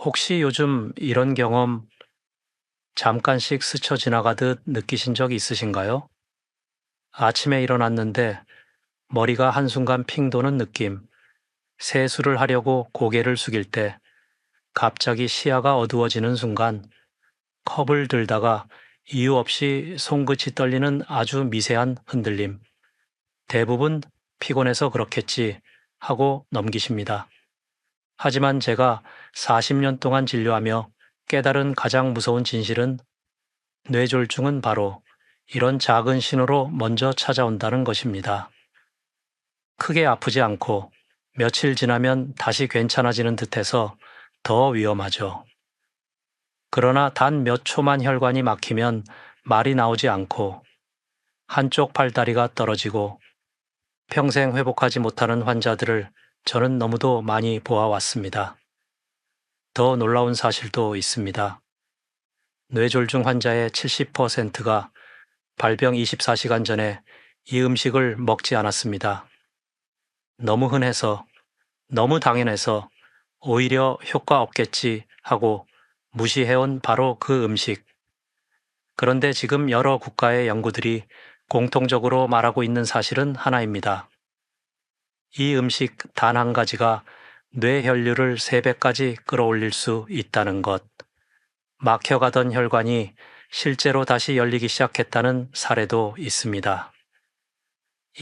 혹시 요즘 이런 경험 잠깐씩 스쳐 지나가듯 느끼신 적 있으신가요? 아침에 일어났는데 머리가 한순간 핑 도는 느낌, 세수를 하려고 고개를 숙일 때 갑자기 시야가 어두워지는 순간, 컵을 들다가 이유 없이 손끝이 떨리는 아주 미세한 흔들림. 대부분 피곤해서 그렇겠지 하고 넘기십니다. 하지만 제가 40년 동안 진료하며 깨달은 가장 무서운 진실은 뇌졸중은 바로 이런 작은 신호로 먼저 찾아온다는 것입니다. 크게 아프지 않고 며칠 지나면 다시 괜찮아지는 듯해서 더 위험하죠. 그러나 단 몇 초만 혈관이 막히면 말이 나오지 않고 한쪽 팔다리가 떨어지고 평생 회복하지 못하는 환자들을 저는 너무도 많이 보아왔습니다. 더 놀라운 사실도 있습니다. 뇌졸중 환자의 70%가 발병 24시간 전에 이 음식을 먹지 않았습니다. 너무 흔해서, 너무 당연해서 오히려 효과 없겠지 하고 무시해온 바로 그 음식. 그런데 지금 여러 국가의 연구들이 공통적으로 말하고 있는 사실은 하나입니다. 이 음식 단 한 가지가 뇌 혈류를 3배까지 끌어올릴 수 있다는 것. 막혀가던 혈관이 실제로 다시 열리기 시작했다는 사례도 있습니다.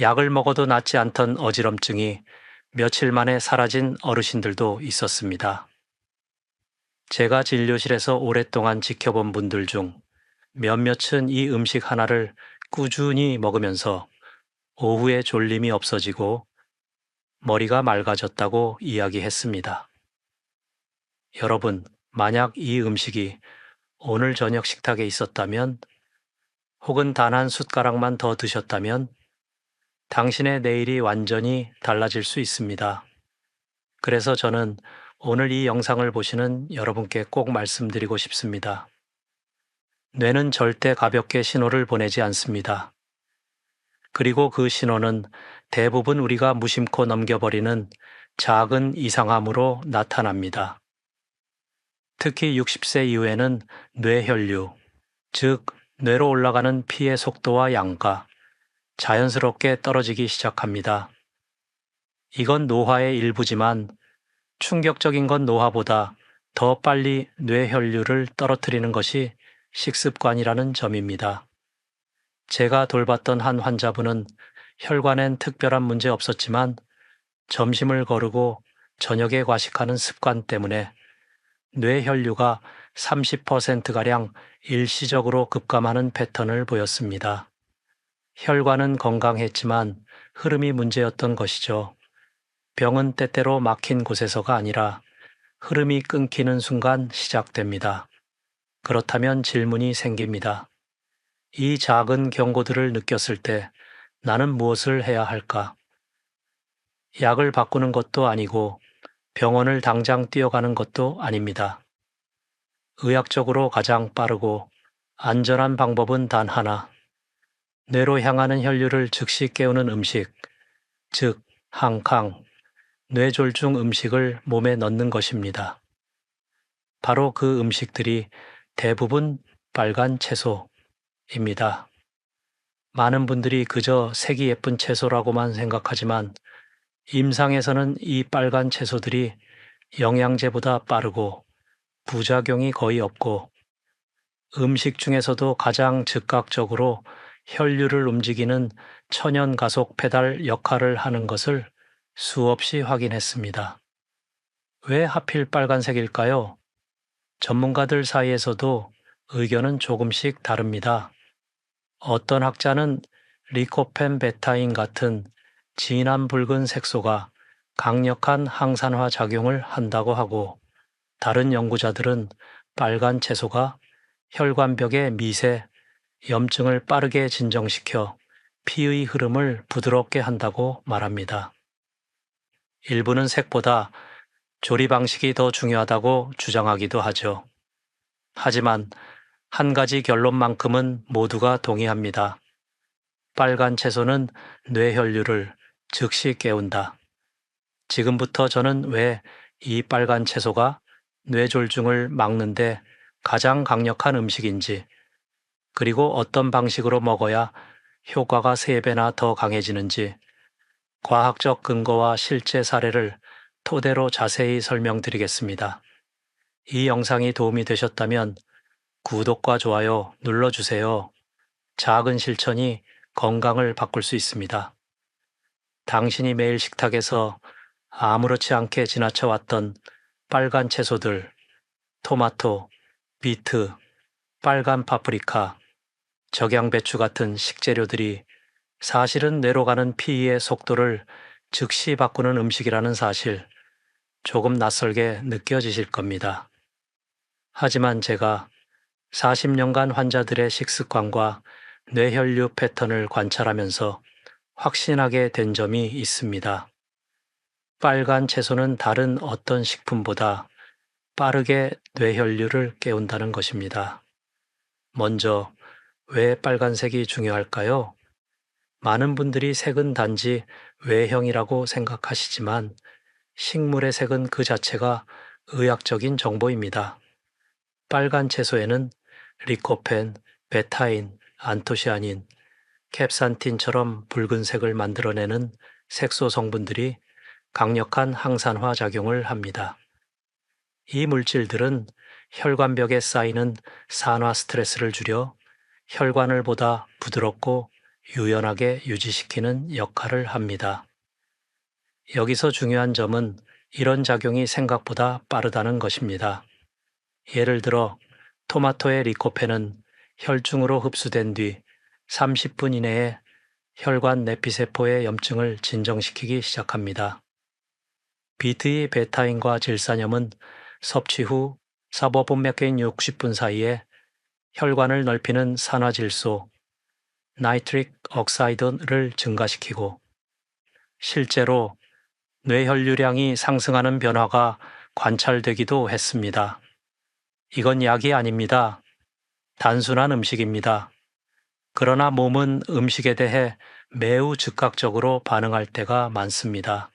약을 먹어도 낫지 않던 어지럼증이 며칠 만에 사라진 어르신들도 있었습니다. 제가 진료실에서 오랫동안 지켜본 분들 중 몇몇은 이 음식 하나를 꾸준히 먹으면서 오후에 졸림이 없어지고 머리가 맑아졌다고 이야기했습니다. 여러분, 만약 이 음식이 오늘 저녁 식탁에 있었다면, 혹은 단 한 숟가락만 더 드셨다면, 당신의 내일이 완전히 달라질 수 있습니다. 그래서 저는 오늘 이 영상을 보시는 여러분께 꼭 말씀드리고 싶습니다. 뇌는 절대 가볍게 신호를 보내지 않습니다. 그리고 그 신호는 대부분 우리가 무심코 넘겨버리는 작은 이상함으로 나타납니다. 특히 60세 이후에는 뇌혈류, 즉 뇌로 올라가는 피의 속도와 양가, 자연스럽게 떨어지기 시작합니다. 이건 노화의 일부지만 충격적인 건 노화보다 더 빨리 뇌혈류를 떨어뜨리는 것이 식습관이라는 점입니다. 제가 돌봤던 한 환자분은 혈관엔 특별한 문제 없었지만 점심을 거르고 저녁에 과식하는 습관 때문에 뇌혈류가 30%가량 일시적으로 급감하는 패턴을 보였습니다. 혈관은 건강했지만 흐름이 문제였던 것이죠. 병은 때때로 막힌 곳에서가 아니라 흐름이 끊기는 순간 시작됩니다. 그렇다면 질문이 생깁니다. 이 작은 경고들을 느꼈을 때 나는 무엇을 해야 할까? 약을 바꾸는 것도 아니고 병원을 당장 뛰어가는 것도 아닙니다. 의학적으로 가장 빠르고 안전한 방법은 단 하나. 뇌로 향하는 혈류를 즉시 깨우는 음식, 즉 항강, 뇌졸중 음식을 몸에 넣는 것입니다. 바로 그 음식들이 대부분 빨간 채소입니다. 많은 분들이 그저 색이 예쁜 채소라고만 생각하지만 임상에서는 이 빨간 채소들이 영양제보다 빠르고 부작용이 거의 없고 음식 중에서도 가장 즉각적으로 혈류를 움직이는 천연 가속 페달 역할을 하는 것을 수없이 확인했습니다. 왜 하필 빨간색일까요? 전문가들 사이에서도 의견은 조금씩 다릅니다. 어떤 학자는 리코펜 베타인 같은 진한 붉은 색소가 강력한 항산화 작용을 한다고 하고, 다른 연구자들은 빨간 채소가 혈관벽의 미세 염증을 빠르게 진정시켜 피의 흐름을 부드럽게 한다고 말합니다. 일부는 색보다 조리 방식이 더 중요하다고 주장하기도 하죠. 하지만 한 가지 결론만큼은 모두가 동의합니다. 빨간 채소는 뇌혈류를 즉시 깨운다. 지금부터 저는 왜 이 빨간 채소가 뇌졸중을 막는데 가장 강력한 음식인지, 그리고 어떤 방식으로 먹어야 효과가 3배나 더 강해지는지 과학적 근거와 실제 사례를 토대로 자세히 설명드리겠습니다. 이 영상이 도움이 되셨다면 구독과 좋아요 눌러주세요. 작은 실천이 건강을 바꿀 수 있습니다. 당신이 매일 식탁에서 아무렇지 않게 지나쳐왔던 빨간 채소들, 토마토, 비트, 빨간 파프리카, 적양배추 같은 식재료들이 사실은 뇌로 가는 피의 속도를 즉시 바꾸는 음식이라는 사실, 조금 낯설게 느껴지실 겁니다. 하지만 제가 40년간 환자들의 식습관과 뇌혈류 패턴을 관찰하면서 확신하게 된 점이 있습니다. 빨간 채소는 다른 어떤 식품보다 빠르게 뇌혈류를 깨운다는 것입니다. 먼저, 왜 빨간색이 중요할까요? 많은 분들이 색은 단지 외형이라고 생각하시지만 식물의 색은 그 자체가 의학적인 정보입니다. 빨간 채소에는 리코펜, 베타인, 안토시아닌, 캡산틴처럼 붉은색을 만들어내는 색소 성분들이 강력한 항산화 작용을 합니다. 이 물질들은 혈관벽에 쌓이는 산화 스트레스를 줄여 혈관을 보다 부드럽고 유연하게 유지시키는 역할을 합니다. 여기서 중요한 점은 이런 작용이 생각보다 빠르다는 것입니다. 예를 들어 토마토의 리코펜은 혈중으로 흡수된 뒤 30분 이내에 혈관 내피세포의 염증을 진정시키기 시작합니다. 비트의 베타인과 질산염은 섭취 후 사법분 몇 개인 60분 사이에 혈관을 넓히는 산화질소, 나이트릭 억사이드를 증가시키고 실제로 뇌혈류량이 상승하는 변화가 관찰되기도 했습니다. 이건 약이 아닙니다. 단순한 음식입니다. 그러나 몸은 음식에 대해 매우 즉각적으로 반응할 때가 많습니다.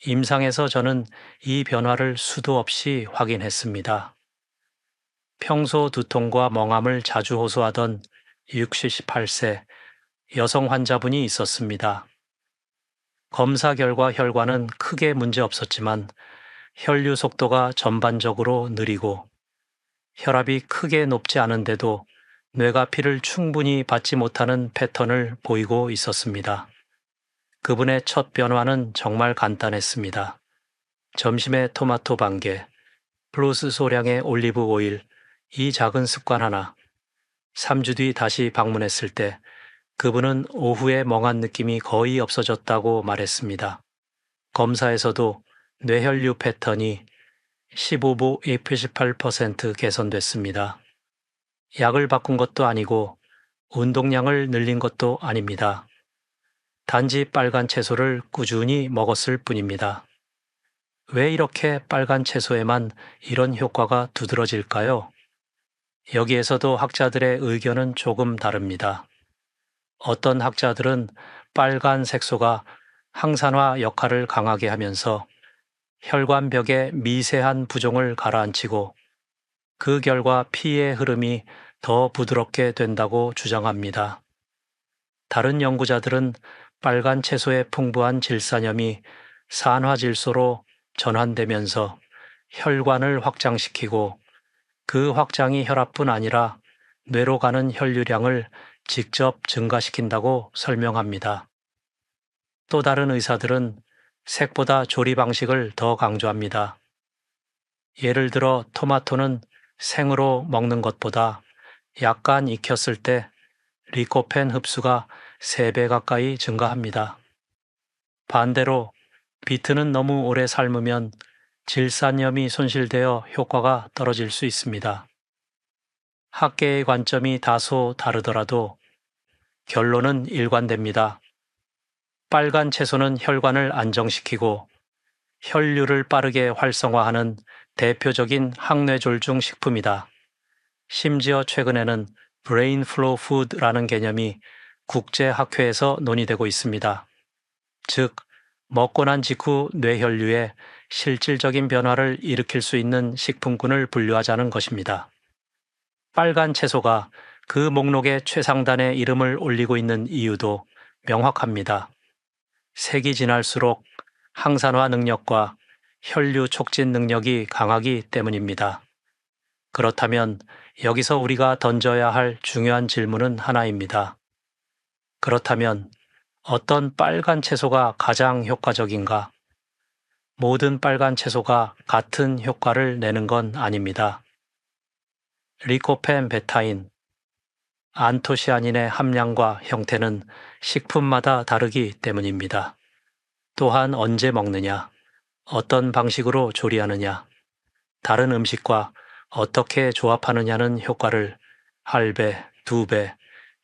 임상에서 저는 이 변화를 수도 없이 확인했습니다. 평소 두통과 멍함을 자주 호소하던 68세 여성 환자분이 있었습니다. 검사 결과 혈관은 크게 문제 없었지만 혈류 속도가 전반적으로 느리고 혈압이 크게 높지 않은데도 뇌가 피를 충분히 받지 못하는 패턴을 보이고 있었습니다. 그분의 첫 변화는 정말 간단했습니다. 점심에 토마토 반 개, 플러스 소량의 올리브 오일, 이 작은 습관 하나. 3주 뒤 다시 방문했을 때 그분은 오후에 멍한 느낌이 거의 없어졌다고 말했습니다. 검사에서도 뇌혈류 패턴이 15부 28% 개선됐습니다. 약을 바꾼 것도 아니고 운동량을 늘린 것도 아닙니다. 단지 빨간 채소를 꾸준히 먹었을 뿐입니다. 왜 이렇게 빨간 채소에만 이런 효과가 두드러질까요? 여기에서도 학자들의 의견은 조금 다릅니다. 어떤 학자들은 빨간 색소가 항산화 역할을 강하게 하면서 혈관벽의 미세한 부종을 가라앉히고 그 결과 피의 흐름이 더 부드럽게 된다고 주장합니다. 다른 연구자들은 빨간 채소의 풍부한 질산염이 산화질소로 전환되면서 혈관을 확장시키고 그 확장이 혈압뿐 아니라 뇌로 가는 혈류량을 직접 증가시킨다고 설명합니다. 또 다른 의사들은 색보다 조리 방식을 더 강조합니다. 예를 들어 토마토는 생으로 먹는 것보다 약간 익혔을 때 리코펜 흡수가 3배 가까이 증가합니다. 반대로 비트는 너무 오래 삶으면 질산염이 손실되어 효과가 떨어질 수 있습니다. 학계의 관점이 다소 다르더라도 결론은 일관됩니다. 빨간 채소는 혈관을 안정시키고 혈류를 빠르게 활성화하는 대표적인 항뇌졸중 식품이다. 심지어 최근에는 브레인 플로우 푸드라는 개념이 국제학회에서 논의되고 있습니다. 즉, 먹고 난 직후 뇌혈류에 실질적인 변화를 일으킬 수 있는 식품군을 분류하자는 것입니다. 빨간 채소가 그 목록에 최상단에 이름을 올리고 있는 이유도 명확합니다. 색이 진할수록 항산화 능력과 혈류 촉진 능력이 강하기 때문입니다. 그렇다면 여기서 우리가 던져야 할 중요한 질문은 하나입니다. 그렇다면 어떤 빨간 채소가 가장 효과적인가? 모든 빨간 채소가 같은 효과를 내는 건 아닙니다. 리코펜 베타인, 안토시아닌의 함량과 형태는 식품마다 다르기 때문입니다. 또한 언제 먹느냐, 어떤 방식으로 조리하느냐, 다른 음식과 어떻게 조합하느냐는 효과를 1배, 2배,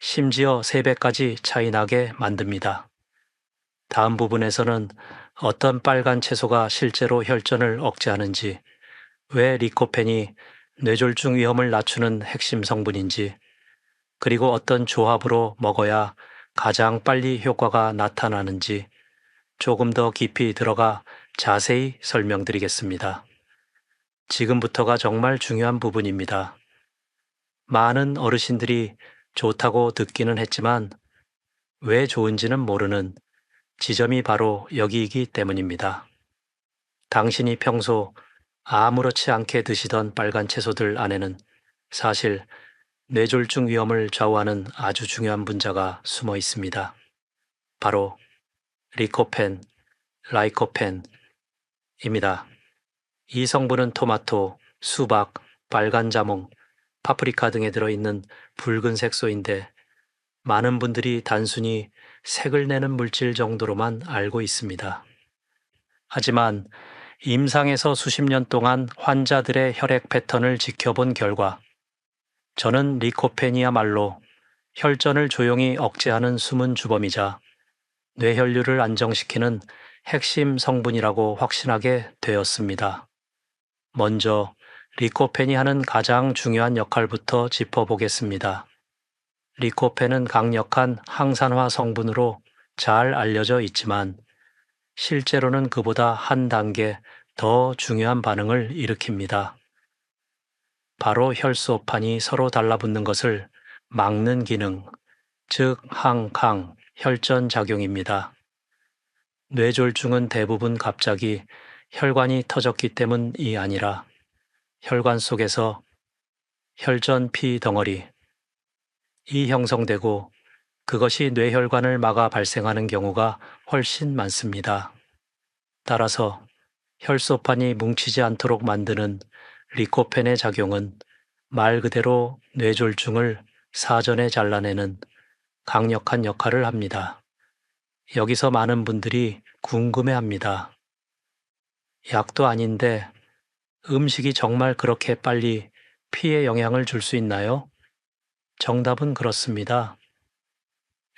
심지어 3배까지 차이 나게 만듭니다. 다음 부분에서는 어떤 빨간 채소가 실제로 혈전을 억제하는지, 왜 리코펜이 뇌졸중 위험을 낮추는 핵심 성분인지, 그리고 어떤 조합으로 먹어야 가장 빨리 효과가 나타나는지 조금 더 깊이 들어가 자세히 설명드리겠습니다. 지금부터가 정말 중요한 부분입니다. 많은 어르신들이 좋다고 듣기는 했지만 왜 좋은지는 모르는 지점이 바로 여기이기 때문입니다. 당신이 평소 아무렇지 않게 드시던 빨간 채소들 안에는 사실 뇌졸중 위험을 좌우하는 아주 중요한 분자가 숨어 있습니다. 바로 리코펜, 라이코펜입니다. 이 성분은 토마토, 수박, 빨간 자몽, 파프리카 등에 들어있는 붉은 색소인데 많은 분들이 단순히 색을 내는 물질 정도로만 알고 있습니다. 하지만 임상에서 수십 년 동안 환자들의 혈액 패턴을 지켜본 결과 저는 리코펜이야말로 혈전을 조용히 억제하는 숨은 주범이자 뇌혈류를 안정시키는 핵심 성분이라고 확신하게 되었습니다. 먼저 리코펜이 하는 가장 중요한 역할부터 짚어보겠습니다. 리코펜은 강력한 항산화 성분으로 잘 알려져 있지만 실제로는 그보다 한 단계 더 중요한 반응을 일으킵니다. 바로 혈소판이 서로 달라붙는 것을 막는 기능, 즉 항 혈전 작용입니다. 뇌졸중은 대부분 갑자기 혈관이 터졌기 때문이 아니라 혈관 속에서 혈전 피 덩어리 이 형성되고 그것이 뇌혈관을 막아 발생하는 경우가 훨씬 많습니다. 따라서 혈소판이 뭉치지 않도록 만드는 리코펜의 작용은 말 그대로 뇌졸중을 사전에 잘라내는 강력한 역할을 합니다. 여기서 많은 분들이 궁금해합니다. 약도 아닌데 음식이 정말 그렇게 빨리 피에 영향을 줄 수 있나요? 정답은 그렇습니다.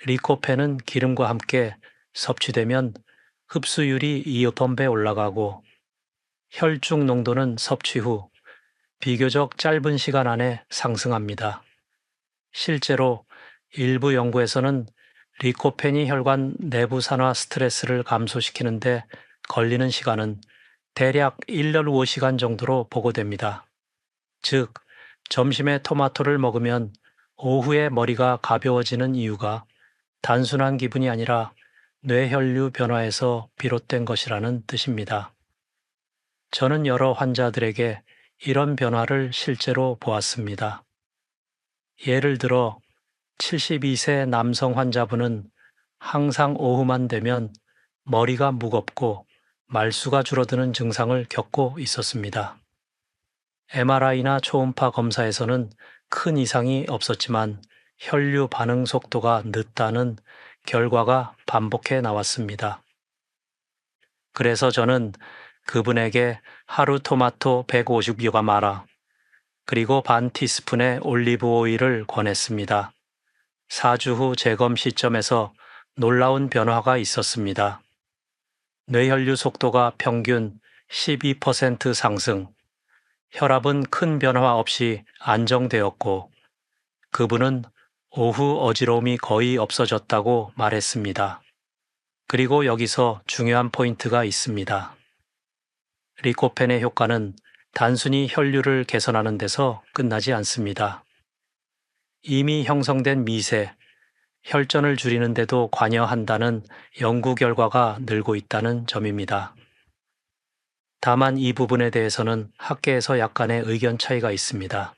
리코펜은 기름과 함께 섭취되면 흡수율이 2배 올라가고 혈중 농도는 섭취 후 비교적 짧은 시간 안에 상승합니다. 실제로 일부 연구에서는 리코펜이 혈관 내부 산화 스트레스를 감소시키는데 걸리는 시간은 대략 1년 5시간 정도로 보고됩니다. 즉, 점심에 토마토를 먹으면 오후에 머리가 가벼워지는 이유가 단순한 기분이 아니라 뇌혈류 변화에서 비롯된 것이라는 뜻입니다. 저는 여러 환자들에게 이런 변화를 실제로 보았습니다. 예를 들어 72세 남성 환자분은 항상 오후만 되면 머리가 무겁고 말수가 줄어드는 증상을 겪고 있었습니다. MRI나 초음파 검사에서는 큰 이상이 없었지만 혈류 반응 속도가 늦다는 결과가 반복해 나왔습니다. 그래서 저는 그분에게 하루 토마토 150g 마라 그리고 반 티스푼의 올리브 오일을 권했습니다. 4주 후 재검 시점에서 놀라운 변화가 있었습니다. 뇌혈류 속도가 평균 12% 상승, 혈압은 큰 변화 없이 안정되었고 그분은 오후 어지러움이 거의 없어졌다고 말했습니다. 그리고 여기서 중요한 포인트가 있습니다. 리코펜의 효과는 단순히 혈류를 개선하는 데서 끝나지 않습니다. 이미 형성된 미세, 혈전을 줄이는데도 관여한다는 연구 결과가 늘고 있다는 점입니다. 다만 이 부분에 대해서는 학계에서 약간의 의견 차이가 있습니다.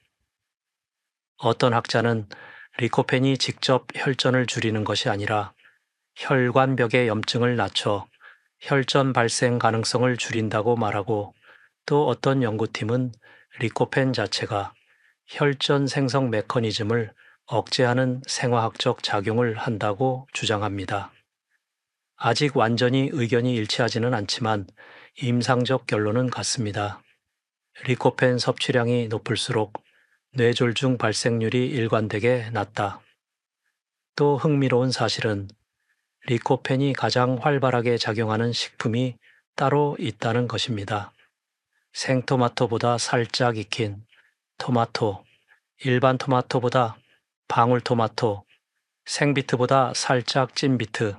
어떤 학자는 리코펜이 직접 혈전을 줄이는 것이 아니라 혈관벽의 염증을 낮춰 혈전 발생 가능성을 줄인다고 말하고, 또 어떤 연구팀은 리코펜 자체가 혈전 생성 메커니즘을 억제하는 생화학적 작용을 한다고 주장합니다. 아직 완전히 의견이 일치하지는 않지만 임상적 결론은 같습니다. 리코펜 섭취량이 높을수록 뇌졸중 발생률이 일관되게 낮다. 또 흥미로운 사실은 리코펜이 가장 활발하게 작용하는 식품이 따로 있다는 것입니다. 생토마토보다 살짝 익힌 토마토, 일반 토마토보다 방울토마토, 생비트보다 살짝 찐 비트,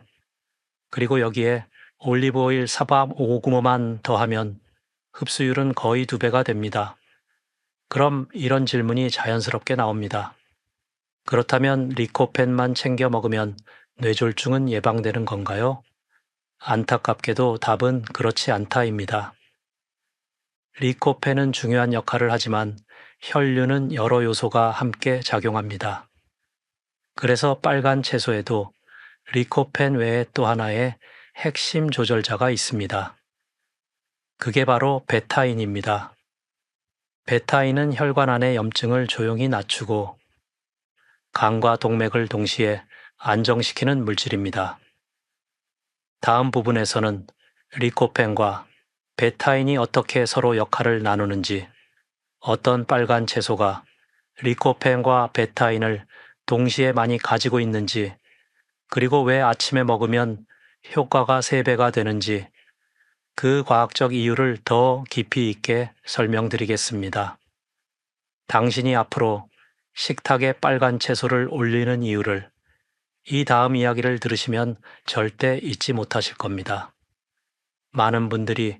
그리고 여기에 올리브오일 사밥 5g만 더하면 흡수율은 거의 2배가 됩니다. 그럼 이런 질문이 자연스럽게 나옵니다. 그렇다면 리코펜만 챙겨 먹으면 뇌졸중은 예방되는 건가요? 안타깝게도 답은 그렇지 않다입니다. 리코펜은 중요한 역할을 하지만 혈류는 여러 요소가 함께 작용합니다. 그래서 빨간 채소에도 리코펜 외에 또 하나의 핵심 조절자가 있습니다. 그게 바로 베타인입니다. 베타인은 혈관 안의 염증을 조용히 낮추고 간과 동맥을 동시에 안정시키는 물질입니다. 다음 부분에서는 리코펜과 베타인이 어떻게 서로 역할을 나누는지, 어떤 빨간 채소가 리코펜과 베타인을 동시에 많이 가지고 있는지, 그리고 왜 아침에 먹으면 효과가 3배가 되는지, 그 과학적 이유를 더 깊이 있게 설명드리겠습니다. 당신이 앞으로 식탁에 빨간 채소를 올리는 이유를 이 다음 이야기를 들으시면 절대 잊지 못하실 겁니다. 많은 분들이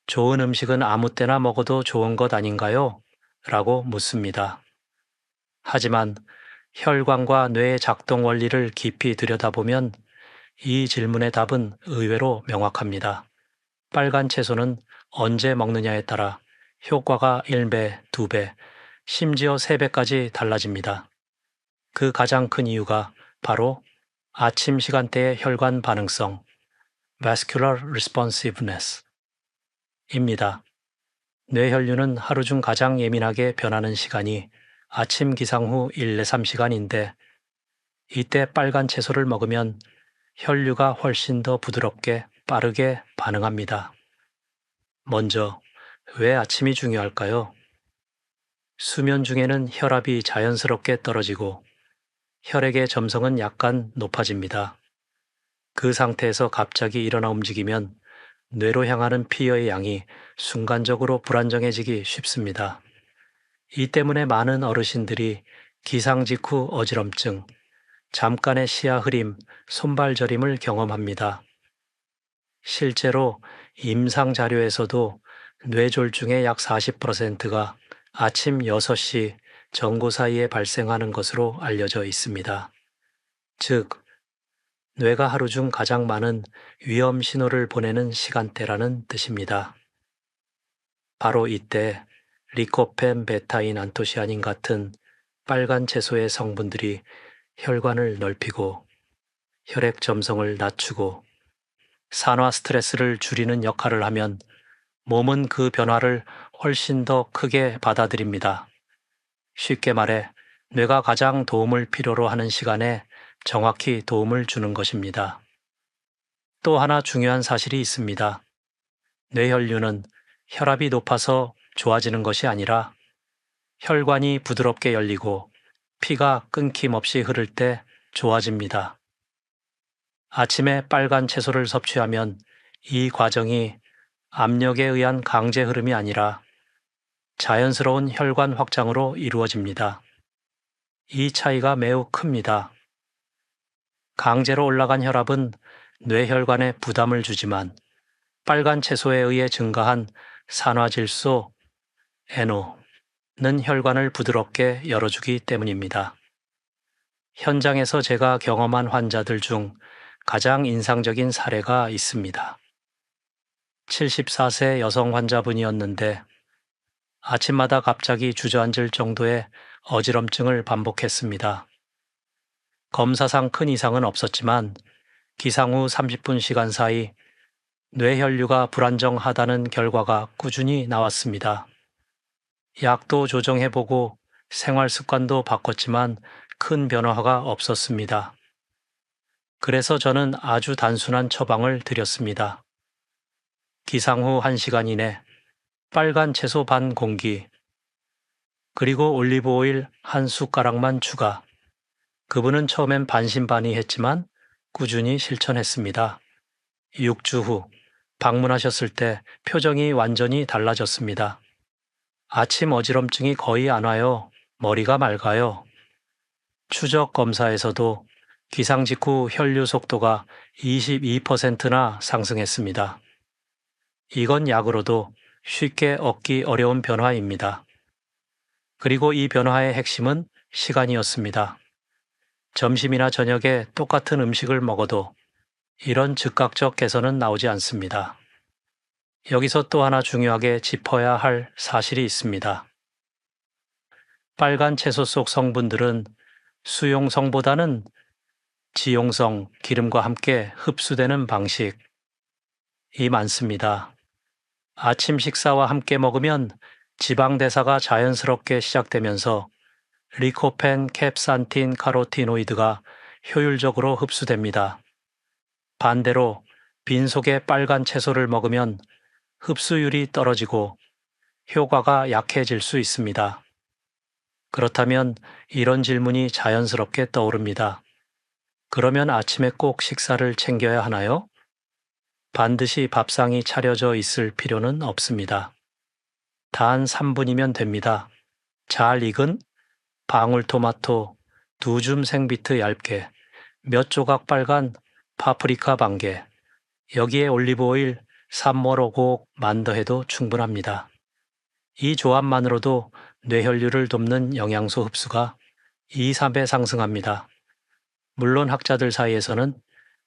좋은 음식은 아무 때나 먹어도 좋은 것 아닌가요? 라고 묻습니다. 하지만 혈관과 뇌의 작동 원리를 깊이 들여다보면 이 질문의 답은 의외로 명확합니다. 빨간 채소는 언제 먹느냐에 따라 효과가 1배, 2배, 심지어 3배까지 달라집니다. 그 가장 큰 이유가 바로 아침 시간대의 혈관 반응성, vascular responsiveness 입니다. 뇌혈류는 하루 중 가장 예민하게 변하는 시간이 아침 기상 후 1, 3시간인데, 이때 빨간 채소를 먹으면 혈류가 훨씬 더 부드럽게 빠르게 반응합니다. 먼저, 왜 아침이 중요할까요? 수면 중에는 혈압이 자연스럽게 떨어지고 혈액의 점성은 약간 높아집니다. 그 상태에서 갑자기 일어나 움직이면 뇌로 향하는 피의 양이 순간적으로 불안정해지기 쉽습니다. 이 때문에 많은 어르신들이 기상 직후 어지럼증, 잠깐의 시야 흐림, 손발 저림을 경험합니다. 실제로 임상 자료에서도 뇌졸중의 약 40%가 아침 6시 정고 사이에 발생하는 것으로 알려져 있습니다. 즉, 뇌가 하루 중 가장 많은 위험 신호를 보내는 시간대라는 뜻입니다. 바로 이때 리코펜, 베타인, 안토시아닌 같은 빨간 채소의 성분들이 혈관을 넓히고 혈액 점성을 낮추고 산화 스트레스를 줄이는 역할을 하면 몸은 그 변화를 훨씬 더 크게 받아들입니다. 쉽게 말해 뇌가 가장 도움을 필요로 하는 시간에 정확히 도움을 주는 것입니다. 또 하나 중요한 사실이 있습니다. 뇌혈류는 혈압이 높아서 좋아지는 것이 아니라 혈관이 부드럽게 열리고 피가 끊김없이 흐를 때 좋아집니다. 아침에 빨간 채소를 섭취하면 이 과정이 압력에 의한 강제 흐름이 아니라 자연스러운 혈관 확장으로 이루어집니다. 이 차이가 매우 큽니다. 강제로 올라간 혈압은 뇌혈관에 부담을 주지만 빨간 채소에 의해 증가한 산화질소 NO는 혈관을 부드럽게 열어주기 때문입니다. 현장에서 제가 경험한 환자들 중 가장 인상적인 사례가 있습니다. 74세 여성 환자분이었는데 아침마다 갑자기 주저앉을 정도의 어지럼증을 반복했습니다. 검사상 큰 이상은 없었지만 기상 후 30분 시간 사이 뇌혈류가 불안정하다는 결과가 꾸준히 나왔습니다. 약도 조정해보고 생활 습관도 바꿨지만 큰 변화가 없었습니다. 그래서 저는 아주 단순한 처방을 드렸습니다. 기상 후 1시간 이내 빨간 채소 반 공기, 그리고 올리브 오일 한 숟가락만 추가. 그분은 처음엔 반신반의했지만 꾸준히 실천했습니다. 6주 후 방문하셨을 때 표정이 완전히 달라졌습니다. 아침 어지럼증이 거의 안 와요. 머리가 맑아요. 추적 검사에서도 기상 직후 혈류 속도가 22%나 상승했습니다. 이건 약으로도 쉽게 얻기 어려운 변화입니다. 그리고 이 변화의 핵심은 시간이었습니다. 점심이나 저녁에 똑같은 음식을 먹어도 이런 즉각적 개선은 나오지 않습니다. 여기서 또 하나 중요하게 짚어야 할 사실이 있습니다. 빨간 채소 속 성분들은 수용성보다는 지용성, 기름과 함께 흡수되는 방식이 많습니다. 아침 식사와 함께 먹으면 지방 대사가 자연스럽게 시작되면서 리코펜, 캡산틴, 카로티노이드가 효율적으로 흡수됩니다. 반대로 빈속에 빨간 채소를 먹으면 흡수율이 떨어지고 효과가 약해질 수 있습니다. 그렇다면 이런 질문이 자연스럽게 떠오릅니다. 그러면 아침에 꼭 식사를 챙겨야 하나요? 반드시 밥상이 차려져 있을 필요는 없습니다. 단 3분이면 됩니다. 잘 익은 방울토마토 2줌 생비트 얇게, 몇 조각 빨간 파프리카 반개, 여기에 올리브오일 3모로곡 만더해도 충분합니다. 이 조합만으로도 뇌혈류를 돕는 영양소 흡수가 2, 3배 상승합니다. 물론 학자들 사이에서는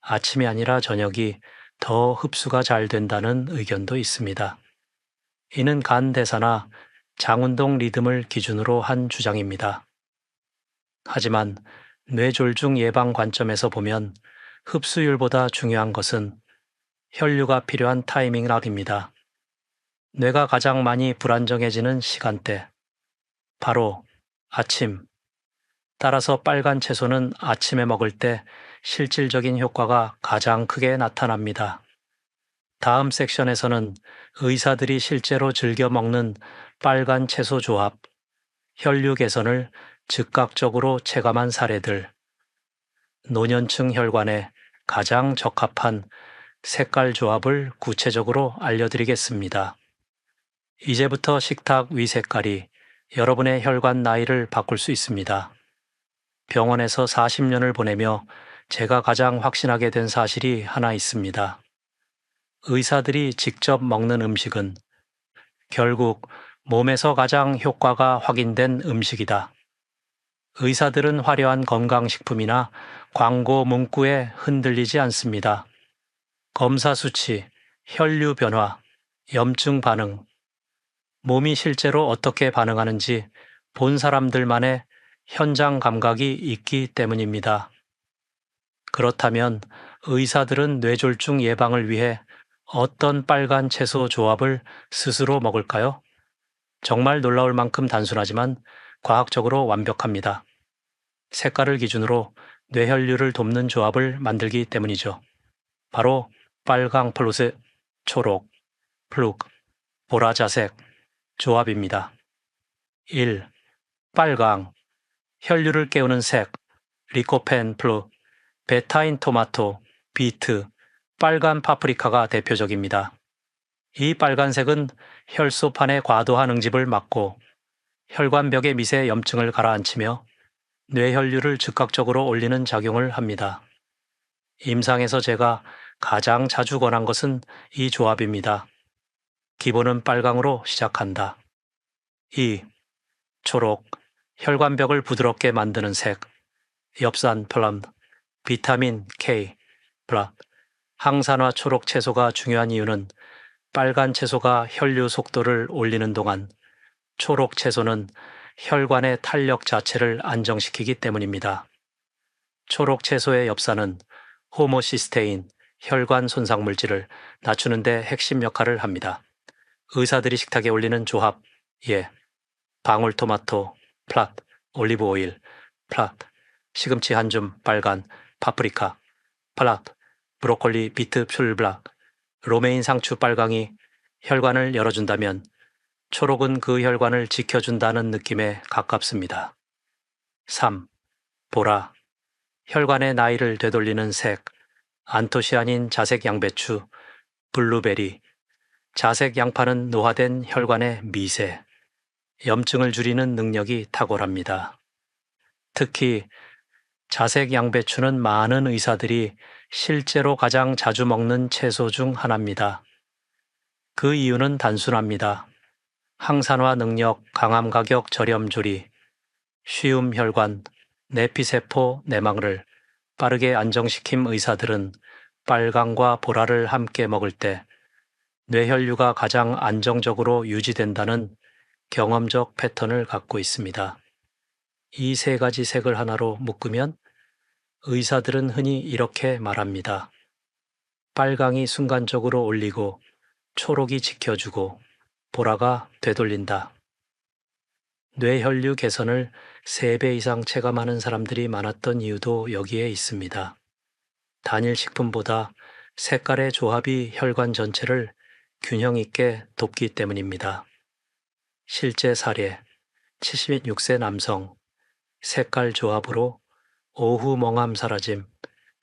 아침이 아니라 저녁이 더 흡수가 잘 된다는 의견도 있습니다. 이는 간 대사나 장운동 리듬을 기준으로 한 주장입니다. 하지만 뇌졸중 예방 관점에서 보면 흡수율보다 중요한 것은 혈류가 필요한 타이밍락입니다. 뇌가 가장 많이 불안정해지는 시간대, 바로 아침. 따라서 빨간 채소는 아침에 먹을 때 실질적인 효과가 가장 크게 나타납니다. 다음 섹션에서는 의사들이 실제로 즐겨 먹는 빨간 채소 조합, 혈류 개선을 즉각적으로 체감한 사례들, 노년층 혈관에 가장 적합한 색깔 조합을 구체적으로 알려드리겠습니다. 이제부터 식탁 위 색깔이 여러분의 혈관 나이를 바꿀 수 있습니다. 병원에서 40년을 보내며 제가 가장 확신하게 된 사실이 하나 있습니다. 의사들이 직접 먹는 음식은 결국 몸에서 가장 효과가 확인된 음식이다. 의사들은 화려한 건강식품이나 광고 문구에 흔들리지 않습니다. 검사 수치, 혈류 변화, 염증 반응, 몸이 실제로 어떻게 반응하는지 본 사람들만의 현장 감각이 있기 때문입니다. 그렇다면 의사들은 뇌졸중 예방을 위해 어떤 빨간 채소 조합을 스스로 먹을까요? 정말 놀라울 만큼 단순하지만 과학적으로 완벽합니다. 색깔을 기준으로 뇌혈류를 돕는 조합을 만들기 때문이죠. 바로 빨강 플러스 초록, 플룩, 보라자색 조합입니다. 1. 빨강, 혈류를 깨우는 색, 리코펜 플루, 베타인 토마토, 비트, 빨간 파프리카가 대표적입니다. 이 빨간색은 혈소판의 과도한 응집을 막고 혈관벽의 미세 염증을 가라앉히며 뇌혈류를 즉각적으로 올리는 작용을 합니다. 임상에서 제가 가장 자주 권한 것은 이 조합입니다. 기본은 빨강으로 시작한다. 2. 초록, 혈관벽을 부드럽게 만드는 색, 엽산 플럼, 비타민 K, 블락, 항산화 초록 채소가 중요한 이유는 빨간 채소가 혈류 속도를 올리는 동안 초록 채소는 혈관의 탄력 자체를 안정시키기 때문입니다. 초록 채소의 엽산은 호모시스테인, 혈관 손상 물질을 낮추는 데 핵심 역할을 합니다. 의사들이 식탁에 올리는 조합, 예. 방울토마토, 플랏, 올리브 오일, 플랏, 시금치 한 줌, 빨간, 파프리카, 플랏, 브로콜리, 비트, 풀블락, 로메인 상추 빨강이 혈관을 열어준다면 초록은 그 혈관을 지켜준다는 느낌에 가깝습니다. 3. 보라, 혈관의 나이를 되돌리는 색, 안토시아닌 자색 양배추, 블루베리, 자색 양파는 노화된 혈관의 미세, 염증을 줄이는 능력이 탁월합니다. 특히 자색 양배추는 많은 의사들이 실제로 가장 자주 먹는 채소 중 하나입니다. 그 이유는 단순합니다. 항산화 능력, 강함 가격, 저렴 조리, 쉬움 혈관, 내피세포 내막을 빠르게 안정시킴 의사들은 빨강과 보라를 함께 먹을 때 뇌혈류가 가장 안정적으로 유지된다는 경험적 패턴을 갖고 있습니다. 이 세 가지 색을 하나로 묶으면 의사들은 흔히 이렇게 말합니다. 빨강이 순간적으로 올리고 초록이 지켜주고 보라가 되돌린다. 뇌혈류 개선을 3배 이상 체감하는 사람들이 많았던 이유도 여기에 있습니다. 단일 식품보다 색깔의 조합이 혈관 전체를 균형 있게 돕기 때문입니다. 실제 사례, 76세 남성, 색깔 조합으로 오후 멍함 사라짐,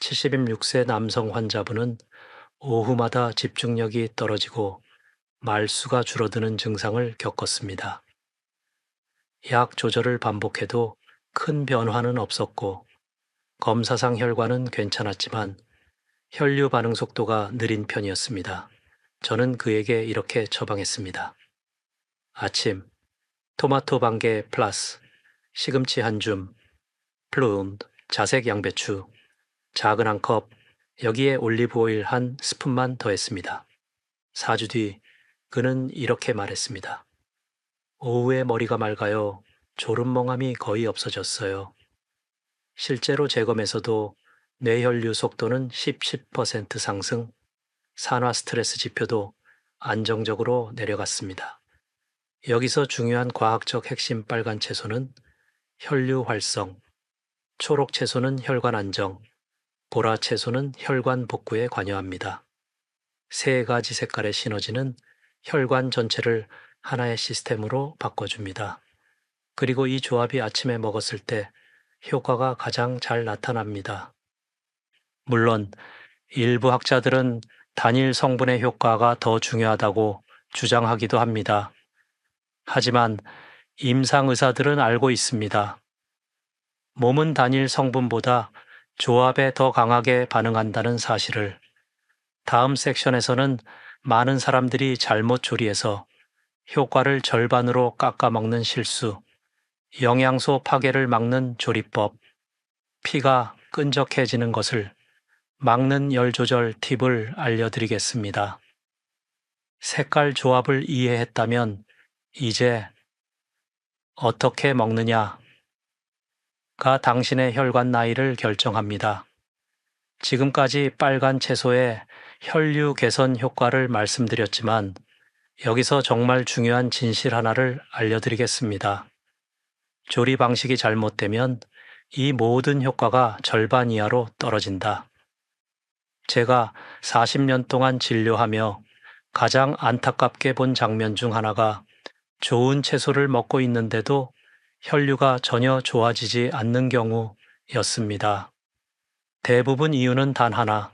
76세 남성 환자분은 오후마다 집중력이 떨어지고 말수가 줄어드는 증상을 겪었습니다. 약 조절을 반복해도 큰 변화는 없었고 검사상 혈관은 괜찮았지만 혈류 반응 속도가 느린 편이었습니다. 저는 그에게 이렇게 처방했습니다. 아침, 토마토 반개 플러스, 시금치 한 줌, 플룸, 자색 양배추, 작은 한 컵, 여기에 올리브 오일 한 스푼만 더했습니다. 4주 뒤 그는 이렇게 말했습니다. 오후에 머리가 맑아요. 졸음멍함이 거의 없어졌어요. 실제로 재검에서도 뇌혈류 속도는 10% 상승, 산화 스트레스 지표도 안정적으로 내려갔습니다. 여기서 중요한 과학적 핵심 빨간 채소는 혈류 활성, 초록 채소는 혈관 안정, 보라 채소는 혈관 복구에 관여합니다. 세 가지 색깔의 시너지는 혈관 전체를 하나의 시스템으로 바꿔줍니다. 그리고 이 조합이 아침에 먹었을 때 효과가 가장 잘 나타납니다. 물론 일부 학자들은 단일 성분의 효과가 더 중요하다고 주장하기도 합니다. 하지만 임상 의사들은 알고 있습니다. 몸은 단일 성분보다 조합에 더 강하게 반응한다는 사실을. 다음 섹션에서는 많은 사람들이 잘못 조리해서 효과를 절반으로 깎아 먹는 실수, 영양소 파괴를 막는 조리법, 피가 끈적해지는 것을 막는 열 조절 팁을 알려드리겠습니다. 색깔 조합을 이해했다면 이제 어떻게 먹느냐가 당신의 혈관 나이를 결정합니다. 지금까지 빨간 채소의 혈류 개선 효과를 말씀드렸지만 여기서 정말 중요한 진실 하나를 알려드리겠습니다. 조리 방식이 잘못되면 이 모든 효과가 절반 이하로 떨어진다. 제가 40년 동안 진료하며 가장 안타깝게 본 장면 중 하나가 좋은 채소를 먹고 있는데도 혈류가 전혀 좋아지지 않는 경우였습니다. 대부분 이유는 단 하나,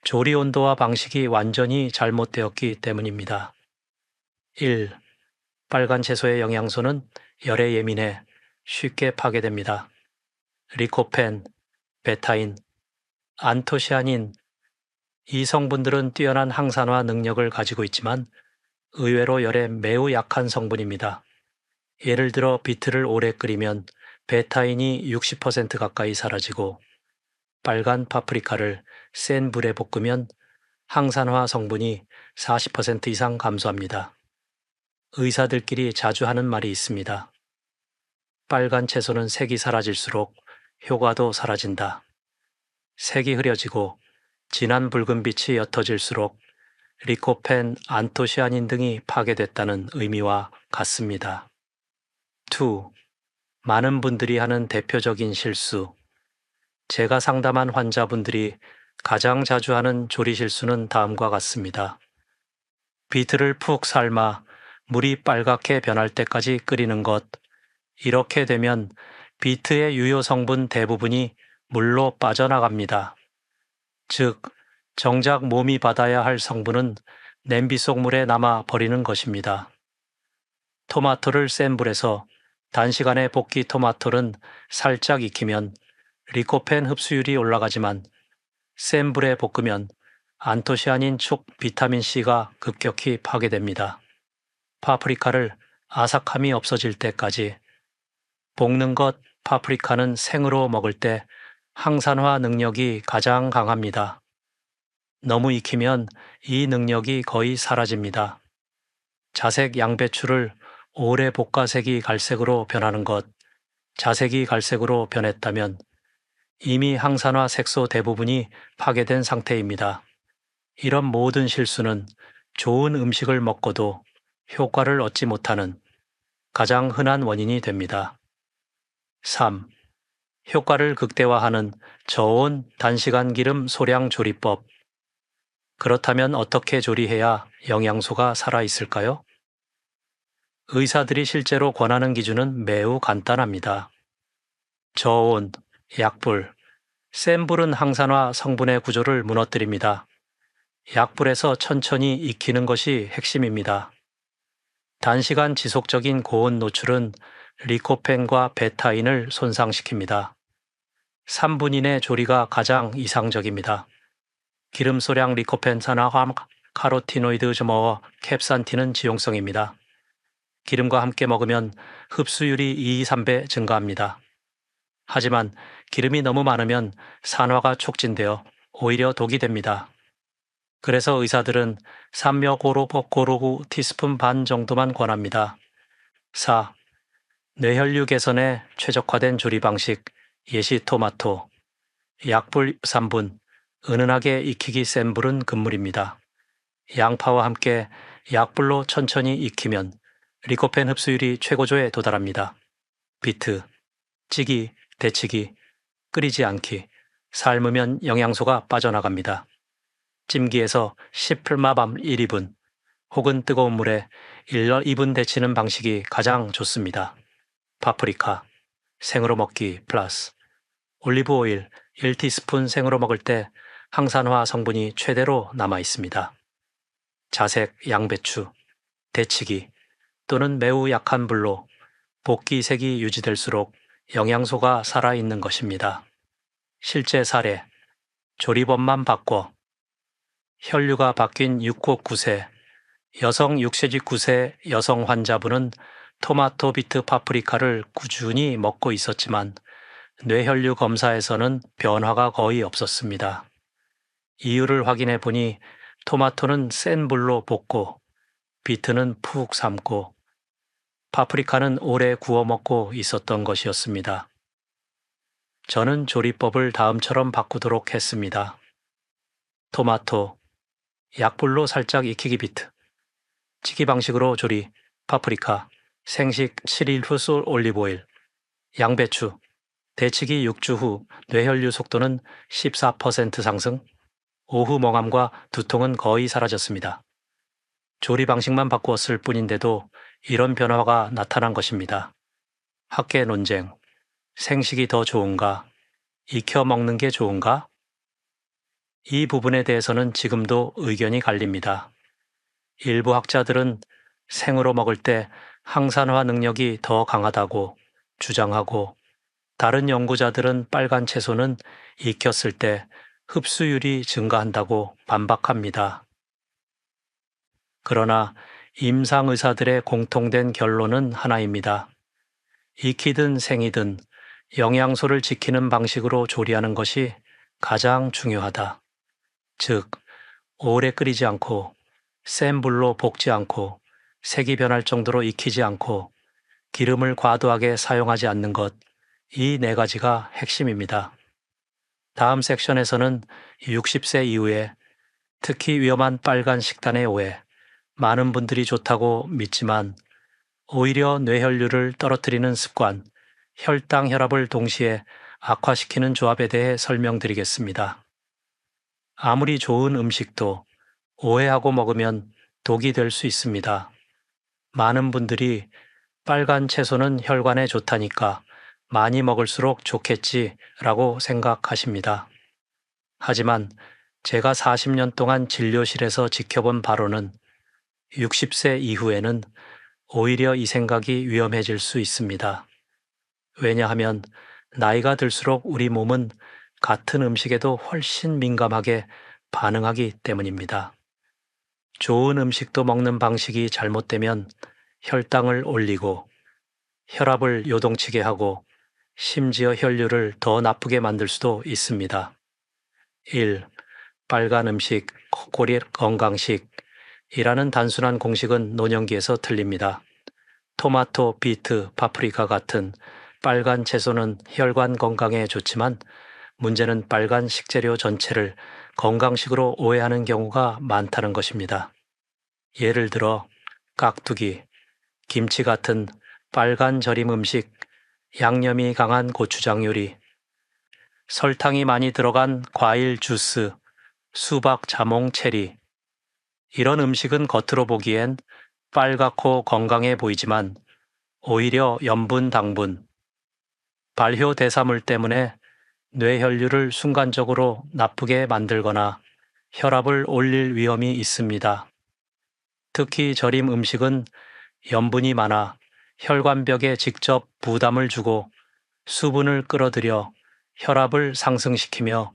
조리 온도와 방식이 완전히 잘못되었기 때문입니다. 1. 빨간 채소의 영양소는 열에 예민해 쉽게 파괴됩니다. 리코펜, 베타인, 안토시아닌. 이 성분들은 뛰어난 항산화 능력을 가지고 있지만 의외로 열에 매우 약한 성분입니다. 예를 들어 비트를 오래 끓이면 베타인이 60% 가까이 사라지고 빨간 파프리카를 센 불에 볶으면 항산화 성분이 40% 이상 감소합니다. 의사들끼리 자주 하는 말이 있습니다. 빨간 채소는 색이 사라질수록 효과도 사라진다. 색이 흐려지고 진한 붉은빛이 옅어질수록 리코펜, 안토시아닌 등이 파괴됐다는 의미와 같습니다. 2. 많은 분들이 하는 대표적인 실수. 제가 상담한 환자분들이 가장 자주 하는 조리 실수는 다음과 같습니다. 비트를 푹 삶아 물이 빨갛게 변할 때까지 끓이는 것. 이렇게 되면 비트의 유효 성분 대부분이 물로 빠져나갑니다. 즉, 정작 몸이 받아야 할 성분은 냄비 속 물에 남아 버리는 것입니다. 토마토를 센 불에서 단시간에 볶기 토마토는 살짝 익히면 리코펜 흡수율이 올라가지만 센 불에 볶으면 안토시아닌 촉 비타민C가 급격히 파괴됩니다. 파프리카를 아삭함이 없어질 때까지 볶는 것. 파프리카는 생으로 먹을 때 항산화 능력이 가장 강합니다. 너무 익히면 이 능력이 거의 사라집니다. 자색 양배추를 오래 볶아 색이 갈색으로 변하는 것. 자색이 갈색으로 변했다면 이미 항산화 색소 대부분이 파괴된 상태입니다. 이런 모든 실수는 좋은 음식을 먹고도 효과를 얻지 못하는 가장 흔한 원인이 됩니다. 3. 효과를 극대화하는 저온 단시간 기름 소량 조리법. 그렇다면 어떻게 조리해야 영양소가 살아있을까요? 의사들이 실제로 권하는 기준은 매우 간단합니다. 저온, 약불, 센 불은 항산화 성분의 구조를 무너뜨립니다. 약불에서 천천히 익히는 것이 핵심입니다. 단시간 지속적인 고온 노출은 리코펜과 베타인을 손상시킵니다. 3분 이내 조리가 가장 이상적입니다. 기름 소량 리코펜 산화함 카로티노이드 점어워 캡산틴은 지용성입니다. 기름과 함께 먹으면 흡수율이 2-3배 증가합니다. 하지만 기름이 너무 많으면 산화가 촉진되어 오히려 독이 됩니다. 그래서 의사들은 산며고루 티스푼 반 정도만 권합니다. 4. 뇌혈류 개선에 최적화된 조리 방식. 예시 토마토. 약불 3분. 은은하게 익히기 센 불은 금물입니다. 양파와 함께 약불로 천천히 익히면 리코펜 흡수율이 최고조에 도달합니다. 비트. 찌기, 데치기, 끓이지 않기. 삶으면 영양소가 빠져나갑니다. 찜기에서 10풀마밤 1-2분 혹은 뜨거운 물에 1-2분 데치는 방식이 가장 좋습니다. 파프리카. 생으로 먹기 플러스. 올리브 오일 1티스푼 생으로 먹을 때 항산화 성분이 최대로 남아 있습니다. 자색 양배추. 데치기 또는 매우 약한 불로 볶기 색이 유지될수록 영양소가 살아있는 것입니다. 실제 사례. 조리법만 바꿔. 혈류가 바뀐 6곡 9세, 여성 6세직 9세 여성 환자분은 토마토 비트 파프리카를 꾸준히 먹고 있었지만 뇌혈류 검사에서는 변화가 거의 없었습니다. 이유를 확인해 보니 토마토는 센 불로 볶고 비트는 푹 삶고 파프리카는 오래 구워 먹고 있었던 것이었습니다. 저는 조리법을 다음처럼 바꾸도록 했습니다. 토마토, 약불로 살짝 익히기 비트, 찌기 방식으로 조리, 파프리카, 생식 7일 후 쏠 올리브오일, 양배추, 데치기 6주 후 뇌혈류 속도는 14% 상승, 오후 멍함과 두통은 거의 사라졌습니다. 조리 방식만 바꾸었을 뿐인데도 이런 변화가 나타난 것입니다. 학계 논쟁, 생식이 더 좋은가, 익혀 먹는 게 좋은가? 이 부분에 대해서는 지금도 의견이 갈립니다. 일부 학자들은 생으로 먹을 때 항산화 능력이 더 강하다고 주장하고 다른 연구자들은 빨간 채소는 익혔을 때 흡수율이 증가한다고 반박합니다. 그러나 임상 의사들의 공통된 결론은 하나입니다. 익히든 생이든 영양소를 지키는 방식으로 조리하는 것이 가장 중요하다. 즉, 오래 끓이지 않고 센 불로 볶지 않고 색이 변할 정도로 익히지 않고 기름을 과도하게 사용하지 않는 것, 이 네 가지가 핵심입니다. 다음 섹션에서는 60세 이후에 특히 위험한 빨간 식단의 오해, 많은 분들이 좋다고 믿지만 오히려 뇌혈류를 떨어뜨리는 습관, 혈당 혈압을 동시에 악화시키는 조합에 대해 설명드리겠습니다. 아무리 좋은 음식도 오해하고 먹으면 독이 될 수 있습니다. 많은 분들이 빨간 채소는 혈관에 좋다니까 많이 먹을수록 좋겠지라고 생각하십니다. 하지만 제가 40년 동안 진료실에서 지켜본 바로는 60세 이후에는 오히려 이 생각이 위험해질 수 있습니다. 왜냐하면 나이가 들수록 우리 몸은 같은 음식에도 훨씬 민감하게 반응하기 때문입니다. 좋은 음식도 먹는 방식이 잘못되면 혈당을 올리고 혈압을 요동치게 하고 심지어 혈류를 더 나쁘게 만들 수도 있습니다. 1. 빨간 음식, 코골이 건강식이라는 단순한 공식은 노년기에서 틀립니다. 토마토, 비트, 파프리카 같은 빨간 채소는 혈관 건강에 좋지만 문제는 빨간 식재료 전체를 건강식으로 오해하는 경우가 많다는 것입니다. 예를 들어 깍두기, 김치 같은 빨간 절임 음식, 양념이 강한 고추장 요리, 설탕이 많이 들어간 과일 주스, 수박, 자몽, 체리. 이런 음식은 겉으로 보기엔 빨갛고 건강해 보이지만 오히려 염분, 당분, 발효 대사물 때문에 뇌혈류를 순간적으로 나쁘게 만들거나 혈압을 올릴 위험이 있습니다. 특히 절임 음식은 염분이 많아 혈관벽에 직접 부담을 주고 수분을 끌어들여 혈압을 상승시키며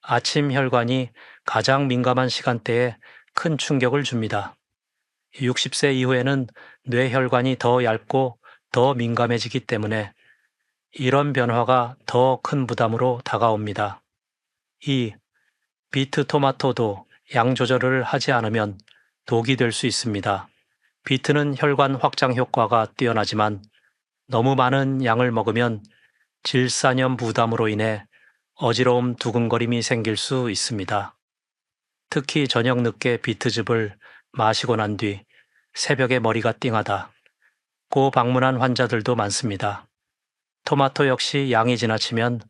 아침 혈관이 가장 민감한 시간대에 큰 충격을 줍니다. 60세 이후에는 뇌혈관이 더 얇고 더 민감해지기 때문에 이런 변화가 더 큰 부담으로 다가옵니다. 2. 비트 토마토도 양 조절을 하지 않으면 독이 될 수 있습니다. 비트는 혈관 확장 효과가 뛰어나지만 너무 많은 양을 먹으면 질산염 부담으로 인해 어지러움, 두근거림이 생길 수 있습니다. 특히 저녁 늦게 비트즙을 마시고 난 뒤 새벽에 머리가 띵하다. 고 방문한 환자들도 많습니다. 토마토 역시 양이 지나치면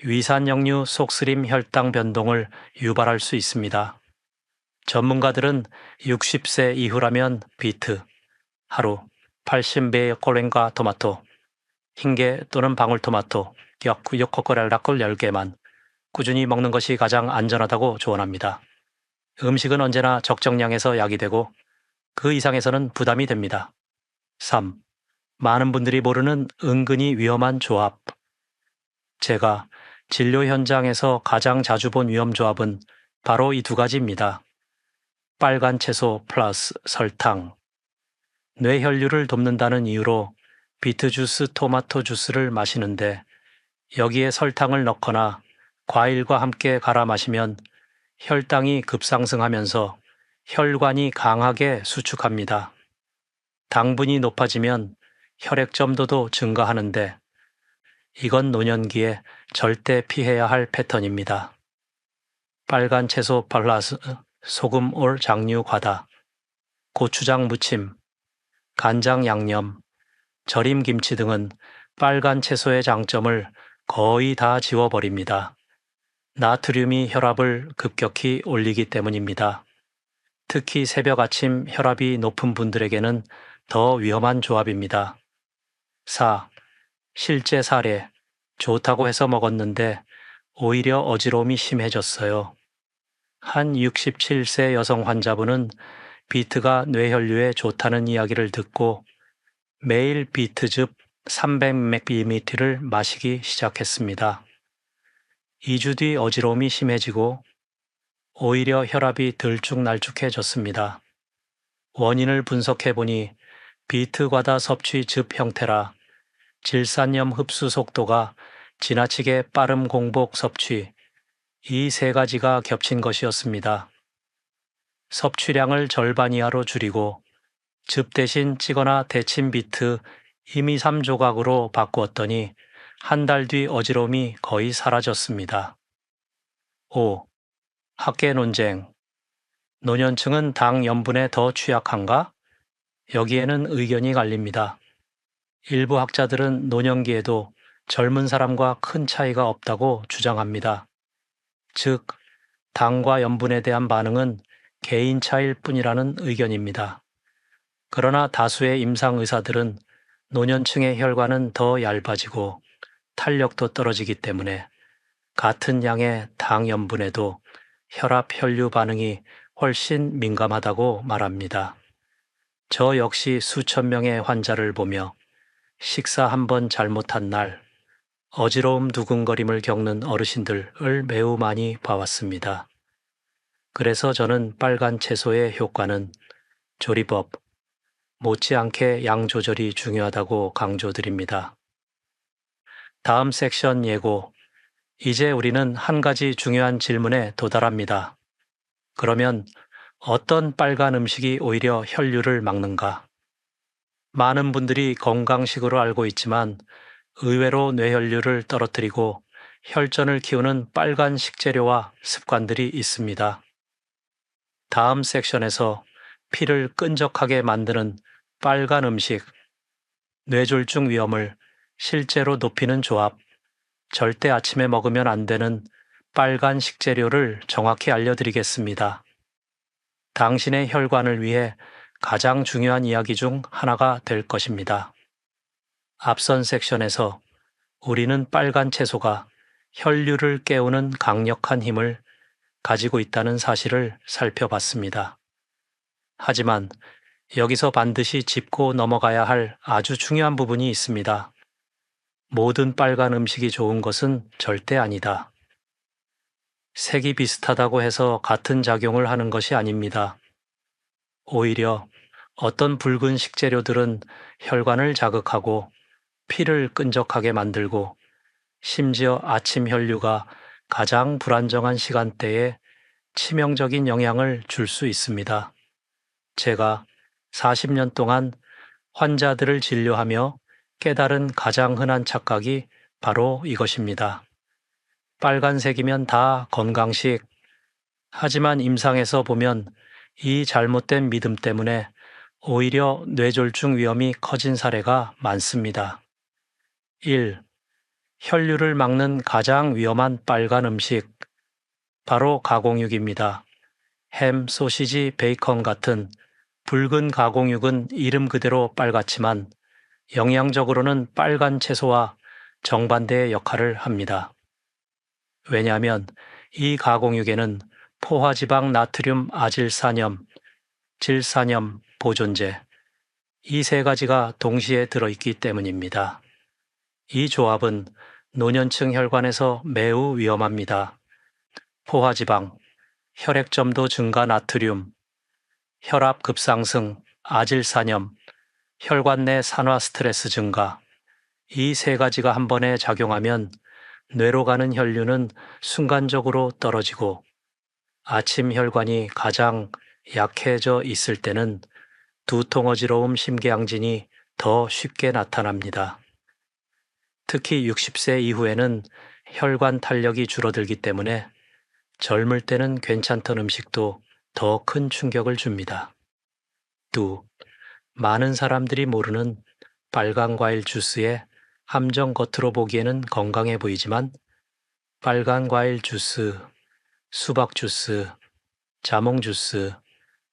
위산역류 속쓰림 혈당 변동을 유발할 수 있습니다. 전문가들은 60세 이후라면 비트, 하루 80배의 콜렌과 토마토, 흰게 또는 방울토마토, 요코코랄라콜 10개만 꾸준히 먹는 것이 가장 안전하다고 조언합니다. 음식은 언제나 적정량에서 약이 되고 그 이상에서는 부담이 됩니다. 3. 많은 분들이 모르는 은근히 위험한 조합. 제가 진료 현장에서 가장 자주 본 위험 조합은 바로 이 두 가지입니다. 빨간 채소 플러스 설탕. 뇌혈류를 돕는다는 이유로 비트 주스, 토마토 주스를 마시는데 여기에 설탕을 넣거나 과일과 함께 갈아 마시면 혈당이 급상승하면서 혈관이 강하게 수축합니다. 당분이 높아지면 혈액 점도도 증가하는데 이건 노년기에 절대 피해야 할 패턴입니다. 빨간 채소 플러스 소금 올 장류 과다, 고추장 무침, 간장 양념, 절임 김치 등은 빨간 채소의 장점을 거의 다 지워버립니다. 나트륨이 혈압을 급격히 올리기 때문입니다. 특히 새벽 아침 혈압이 높은 분들에게는 더 위험한 조합입니다. 4. 실제 사례. 좋다고 해서 먹었는데 오히려 어지러움이 심해졌어요. 한 67세 여성 환자분은 비트가 뇌혈류에 좋다는 이야기를 듣고 매일 비트즙 300ml를 마시기 시작했습니다. 2주 뒤 어지러움이 심해지고 오히려 혈압이 들쭉날쭉해졌습니다. 원인을 분석해보니 비트 과다 섭취 즙 형태라 질산염 흡수 속도가 지나치게 빠른 공복 섭취, 이 세 가지가 겹친 것이었습니다. 섭취량을 절반 이하로 줄이고 즙 대신 찌거나 데친 비트 2~3조각으로 바꾸었더니 한 달 뒤 어지러움이 거의 사라졌습니다. 5. 학계 논쟁. 노년층은 당 염분에 더 취약한가? 여기에는 의견이 갈립니다. 일부 학자들은 노년기에도 젊은 사람과 큰 차이가 없다고 주장합니다. 즉, 당과 염분에 대한 반응은 개인 차이일 뿐이라는 의견입니다. 그러나 다수의 임상 의사들은 노년층의 혈관은 더 얇아지고 탄력도 떨어지기 때문에 같은 양의 당 염분에도 혈압 혈류 반응이 훨씬 민감하다고 말합니다. 저 역시 수천 명의 환자를 보며 식사 한 번 잘못한 날 어지러움 두근거림을 겪는 어르신들을 매우 많이 봐왔습니다. 그래서 저는 빨간 채소의 효과는 조리법, 못지않게 양 조절이 중요하다고 강조드립니다. 다음 섹션 예고. 이제 우리는 한 가지 중요한 질문에 도달합니다. 그러면 어떤 빨간 음식이 오히려 혈류를 막는가? 많은 분들이 건강식으로 알고 있지만 의외로 뇌혈류를 떨어뜨리고 혈전을 키우는 빨간 식재료와 습관들이 있습니다. 다음 섹션에서 피를 끈적하게 만드는 빨간 음식, 뇌졸중 위험을 실제로 높이는 조합, 절대 아침에 먹으면 안 되는 빨간 식재료를 정확히 알려드리겠습니다. 당신의 혈관을 위해 가장 중요한 이야기 중 하나가 될 것입니다. 앞선 섹션에서 우리는 빨간 채소가 혈류를 깨우는 강력한 힘을 가지고 있다는 사실을 살펴봤습니다. 하지만 여기서 반드시 짚고 넘어가야 할 아주 중요한 부분이 있습니다. 모든 빨간 음식이 좋은 것은 절대 아니다. 색이 비슷하다고 해서 같은 작용을 하는 것이 아닙니다. 오히려 어떤 붉은 식재료들은 혈관을 자극하고 피를 끈적하게 만들고 심지어 아침 혈류가 가장 불안정한 시간대에 치명적인 영향을 줄 수 있습니다. 제가 40년 동안 환자들을 진료하며 깨달은 가장 흔한 착각이 바로 이것입니다. 빨간색이면 다 건강식. 하지만 임상에서 보면 이 잘못된 믿음 때문에 오히려 뇌졸중 위험이 커진 사례가 많습니다. 1. 혈류를 막는 가장 위험한 빨간 음식. 바로 가공육입니다. 햄, 소시지, 베이컨 같은 붉은 가공육은 이름 그대로 빨갛지만 영양적으로는 빨간 채소와 정반대의 역할을 합니다. 왜냐하면 이 가공육에는 포화지방 나트륨 아질산염, 질산염, 보존제, 이 세 가지가 동시에 들어있기 때문입니다. 이 조합은 노년층 혈관에서 매우 위험합니다. 포화지방, 혈액점도 증가 나트륨, 혈압 급상승, 아질산염, 혈관 내 산화 스트레스 증가, 이 세 가지가 한 번에 작용하면 뇌로 가는 혈류는 순간적으로 떨어지고 아침 혈관이 가장 약해져 있을 때는 두통 어지러움 심계항진이 더 쉽게 나타납니다. 특히 60세 이후에는 혈관 탄력이 줄어들기 때문에 젊을 때는 괜찮던 음식도 더 큰 충격을 줍니다. 또 많은 사람들이 모르는 빨간 과일 주스의 함정, 겉으로 보기에는 건강해 보이지만 빨간 과일 주스, 수박 주스, 자몽 주스,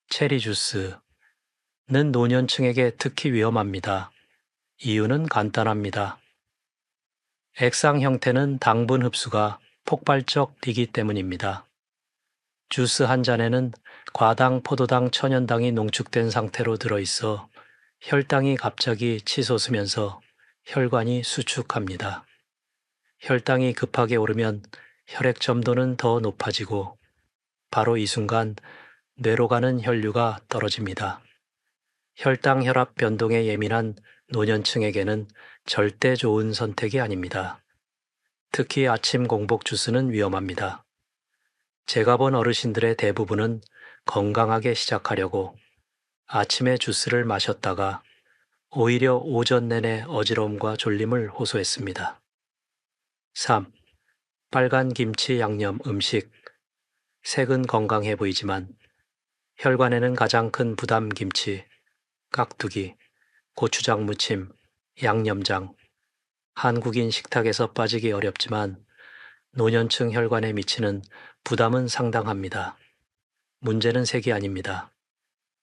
체리 주스는 노년층에게 특히 위험합니다. 이유는 간단합니다. 액상 형태는 당분 흡수가 폭발적 뛰기 때문입니다. 주스 한 잔에는 과당, 포도당, 천연당이 농축된 상태로 들어있어 혈당이 갑자기 치솟으면서 혈관이 수축합니다. 혈당이 급하게 오르면 혈액 점도는 더 높아지고 바로 이 순간 뇌로 가는 혈류가 떨어집니다. 혈당 혈압 변동에 예민한 노년층에게는 절대 좋은 선택이 아닙니다. 특히 아침 공복 주스는 위험합니다. 제가 본 어르신들의 대부분은 건강하게 시작하려고 아침에 주스를 마셨다가 오히려 오전 내내 어지러움과 졸림을 호소했습니다. 3. 빨간 김치 양념 음식. 색은 건강해 보이지만 혈관에는 가장 큰 부담 김치, 깍두기, 고추장 무침, 양념장. 한국인 식탁에서 빠지기 어렵지만 노년층 혈관에 미치는 부담은 상당합니다. 문제는 색이 아닙니다.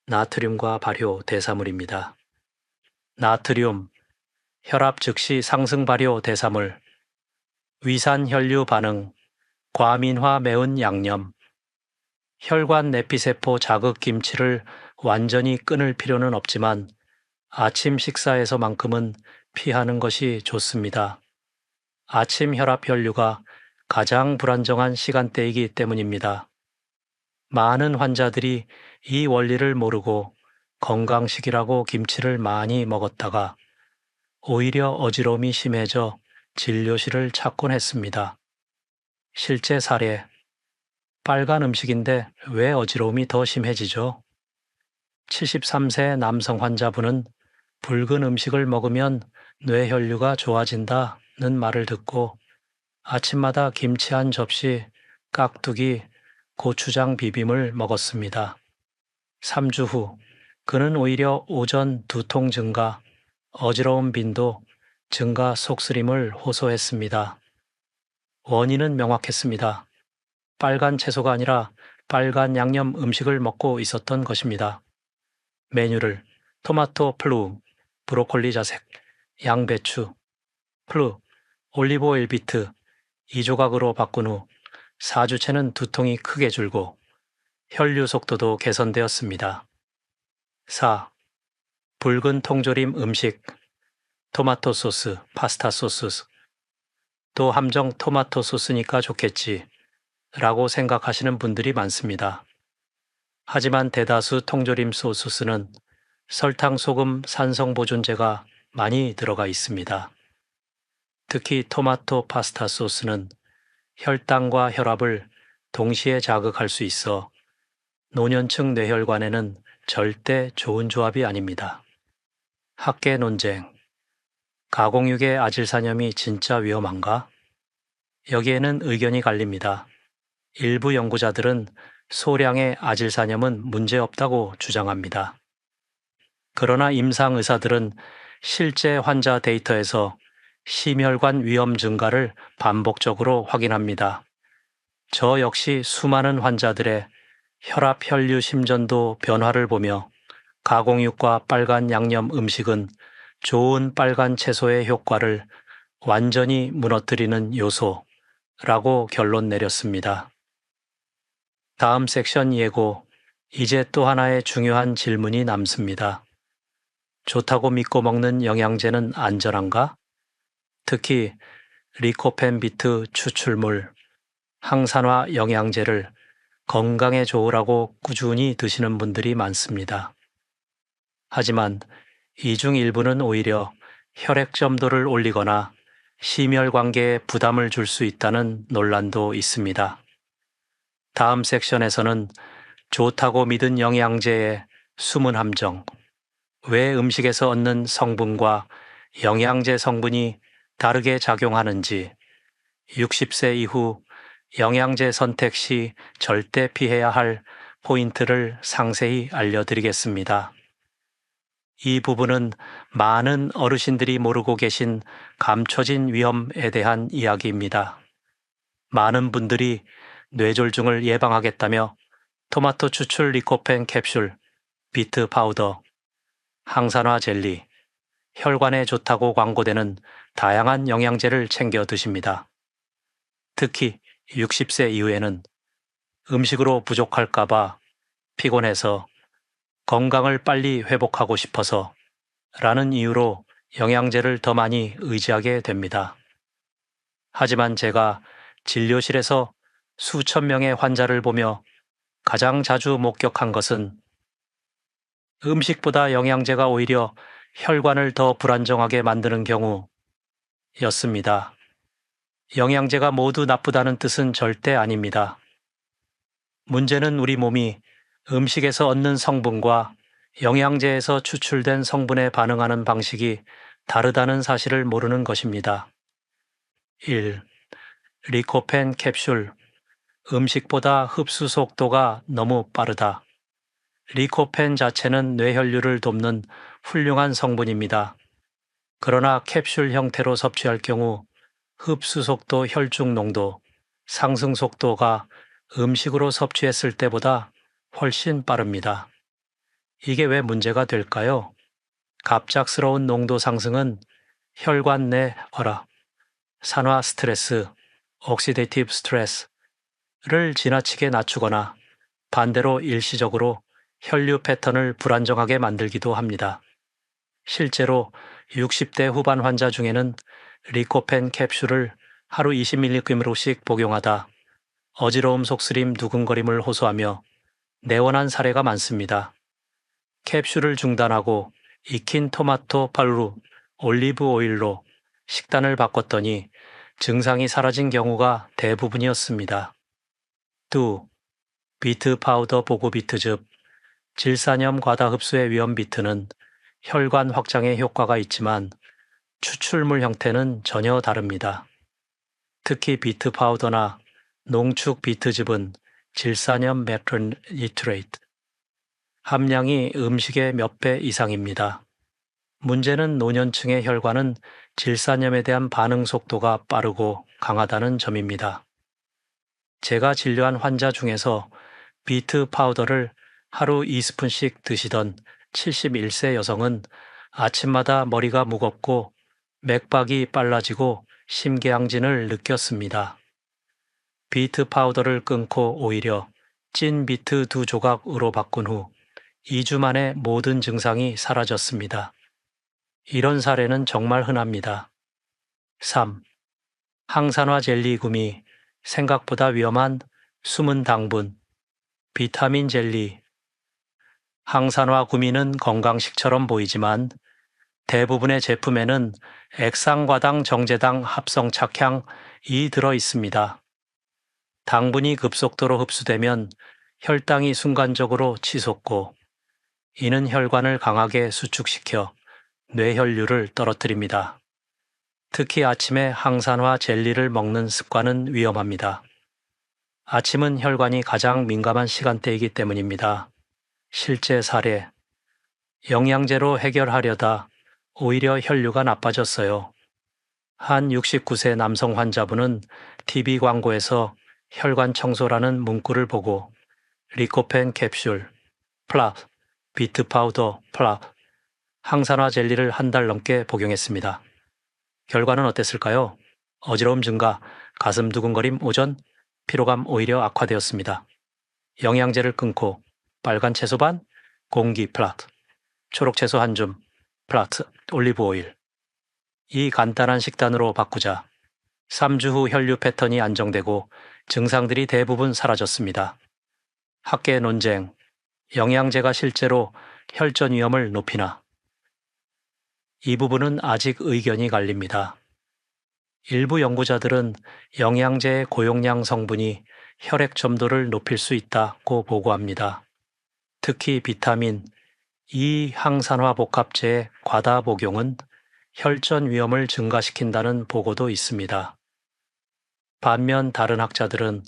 나트륨과 발효 대사물입니다. 나트륨, 혈압 즉시 상승 발효 대사물, 위산 혈류 반응, 과민화 매운 양념, 혈관 내피세포 자극 김치를 완전히 끊을 필요는 없지만 아침 식사에서만큼은 피하는 것이 좋습니다. 아침 혈압 혈류가 가장 불안정한 시간대이기 때문입니다. 많은 환자들이 이 원리를 모르고 건강식이라고 김치를 많이 먹었다가 오히려 어지러움이 심해져 진료실을 찾곤 했습니다. 실제 사례. 빨간 음식인데 왜 어지러움이 더 심해지죠? 73세 남성 환자분은 붉은 음식을 먹으면 뇌혈류가 좋아진다는 말을 듣고 아침마다 김치 한 접시, 깍두기, 고추장 비빔을 먹었습니다. 3주 후 그는 오히려 오전 두통 증가, 어지러움 빈도 증가 속쓰림을 호소했습니다. 원인은 명확했습니다. 빨간 채소가 아니라 빨간 양념 음식을 먹고 있었던 것입니다. 메뉴를 토마토 플루, 브로콜리 자색, 양배추, 플루, 올리브 오일 비트 2조각으로 바꾼 후 4주째는 두통이 크게 줄고 혈류 속도도 개선되었습니다. 4. 붉은 통조림 음식, 토마토 소스, 파스타 소스. 또 함정 토마토 소스니까 좋겠지 라고 생각하시는 분들이 많습니다. 하지만 대다수 통조림 소스는 설탕, 소금, 산성 보존제가 많이 들어가 있습니다. 특히 토마토 파스타 소스는 혈당과 혈압을 동시에 자극할 수 있어 노년층 뇌혈관에는 절대 좋은 조합이 아닙니다. 학계 논쟁. 가공육의 아질산염이 진짜 위험한가? 여기에는 의견이 갈립니다. 일부 연구자들은 소량의 아질산염은 문제없다고 주장합니다. 그러나 임상 의사들은 실제 환자 데이터에서 심혈관 위험 증가를 반복적으로 확인합니다. 저 역시 수많은 환자들의 혈압 혈류 심전도 변화를 보며 가공육과 빨간 양념 음식은 좋은 빨간 채소의 효과를 완전히 무너뜨리는 요소라고 결론 내렸습니다. 다음 섹션 예고. 이제 또 하나의 중요한 질문이 남습니다. 좋다고 믿고 먹는 영양제는 안전한가? 특히 리코펜 비트 추출물, 항산화 영양제를 건강에 좋으라고 꾸준히 드시는 분들이 많습니다. 하지만 이 중 일부는 오히려 혈액 점도를 올리거나 심혈관계에 부담을 줄 수 있다는 논란도 있습니다. 다음 섹션에서는 좋다고 믿은 영양제의 숨은 함정, 왜 음식에서 얻는 성분과 영양제 성분이 다르게 작용하는지, 60세 이후 영양제 선택 시 절대 피해야 할 포인트를 상세히 알려드리겠습니다. 이 부분은 많은 어르신들이 모르고 계신 감춰진 위험에 대한 이야기입니다. 많은 분들이 뇌졸중을 예방하겠다며 토마토 추출 리코펜 캡슐, 비트 파우더, 항산화 젤리, 혈관에 좋다고 광고되는 다양한 영양제를 챙겨 드십니다. 특히 60세 이후에는 음식으로 부족할까봐 피곤해서 건강을 빨리 회복하고 싶어서 라는 이유로 영양제를 더 많이 의지하게 됩니다. 하지만 제가 진료실에서 수천 명의 환자를 보며 가장 자주 목격한 것은 음식보다 영양제가 오히려 혈관을 더 불안정하게 만드는 경우였습니다. 영양제가 모두 나쁘다는 뜻은 절대 아닙니다. 문제는 우리 몸이 음식에서 얻는 성분과 영양제에서 추출된 성분에 반응하는 방식이 다르다는 사실을 모르는 것입니다. 1. 리코펜 캡슐. 음식보다 흡수 속도가 너무 빠르다. 리코펜 자체는 뇌혈류를 돕는 훌륭한 성분입니다. 그러나 캡슐 형태로 섭취할 경우 흡수 속도, 혈중 농도, 상승 속도가 음식으로 섭취했을 때보다 훨씬 빠릅니다. 이게 왜 문제가 될까요? 갑작스러운 농도 상승은 혈관 내 산화 스트레스, 옥시데이티브 스트레스를 지나치게 낮추거나 반대로 일시적으로 혈류 패턴을 불안정하게 만들기도 합니다. 실제로 60대 후반 환자 중에는 리코펜 캡슐을 하루 20mg씩 복용하다 어지러움, 속쓰림, 두근거림을 호소하며 내원한 사례가 많습니다. 캡슐을 중단하고 익힌 토마토 팔루, 올리브 오일로 식단을 바꿨더니 증상이 사라진 경우가 대부분이었습니다. 2. 비트 파우더 보고 비트즙. 질산염 과다 흡수의 위험. 비트는 혈관 확장에 효과가 있지만 추출물 형태는 전혀 다릅니다. 특히 비트 파우더나 농축 비트즙은 질산염 메트로니트레이트 함량이 음식의 몇 배 이상입니다. 문제는 노년층의 혈관은 질산염에 대한 반응 속도가 빠르고 강하다는 점입니다. 제가 진료한 환자 중에서 비트 파우더를 하루 2스푼씩 드시던 71세 여성은 아침마다 머리가 무겁고 맥박이 빨라지고 심계항진을 느꼈습니다. 비트 파우더를 끊고 오히려 찐 비트 2조각으로 바꾼 후 2주 만에 모든 증상이 사라졌습니다. 이런 사례는 정말 흔합니다. 3. 항산화 젤리 구미. 생각보다 위험한 숨은 당분. 비타민 젤리. 항산화 구미는 건강식처럼 보이지만 대부분의 제품에는 액상과당, 정제당, 합성 착향이 들어 있습니다. 당분이 급속도로 흡수되면 혈당이 순간적으로 치솟고 이는 혈관을 강하게 수축시켜 뇌혈류를 떨어뜨립니다. 특히 아침에 항산화 젤리를 먹는 습관은 위험합니다. 아침은 혈관이 가장 민감한 시간대이기 때문입니다. 실제 사례. 영양제로 해결하려다 오히려 혈류가 나빠졌어요. 한 69세 남성 환자분은 TV 광고에서 혈관 청소라는 문구를 보고 리코펜 캡슐, 플랍, 비트 파우더, 플랍, 항산화 젤리를 한 달 넘게 복용했습니다. 결과는 어땠을까요? 어지러움 증가, 가슴 두근거림 오전, 피로감 오히려 악화되었습니다. 영양제를 끊고 빨간 채소 반, 공기 플라트, 초록 채소 한 줌, 플라트, 올리브 오일. 이 간단한 식단으로 바꾸자 3주 후 혈류 패턴이 안정되고 증상들이 대부분 사라졌습니다. 학계 논쟁. 영양제가 실제로 혈전 위험을 높이나? 이 부분은 아직 의견이 갈립니다. 일부 연구자들은 영양제의 고용량 성분이 혈액 점도를 높일 수 있다고 보고합니다. 특히 비타민 E 항산화 복합제의 과다 복용은 혈전 위험을 증가시킨다는 보고도 있습니다. 반면 다른 학자들은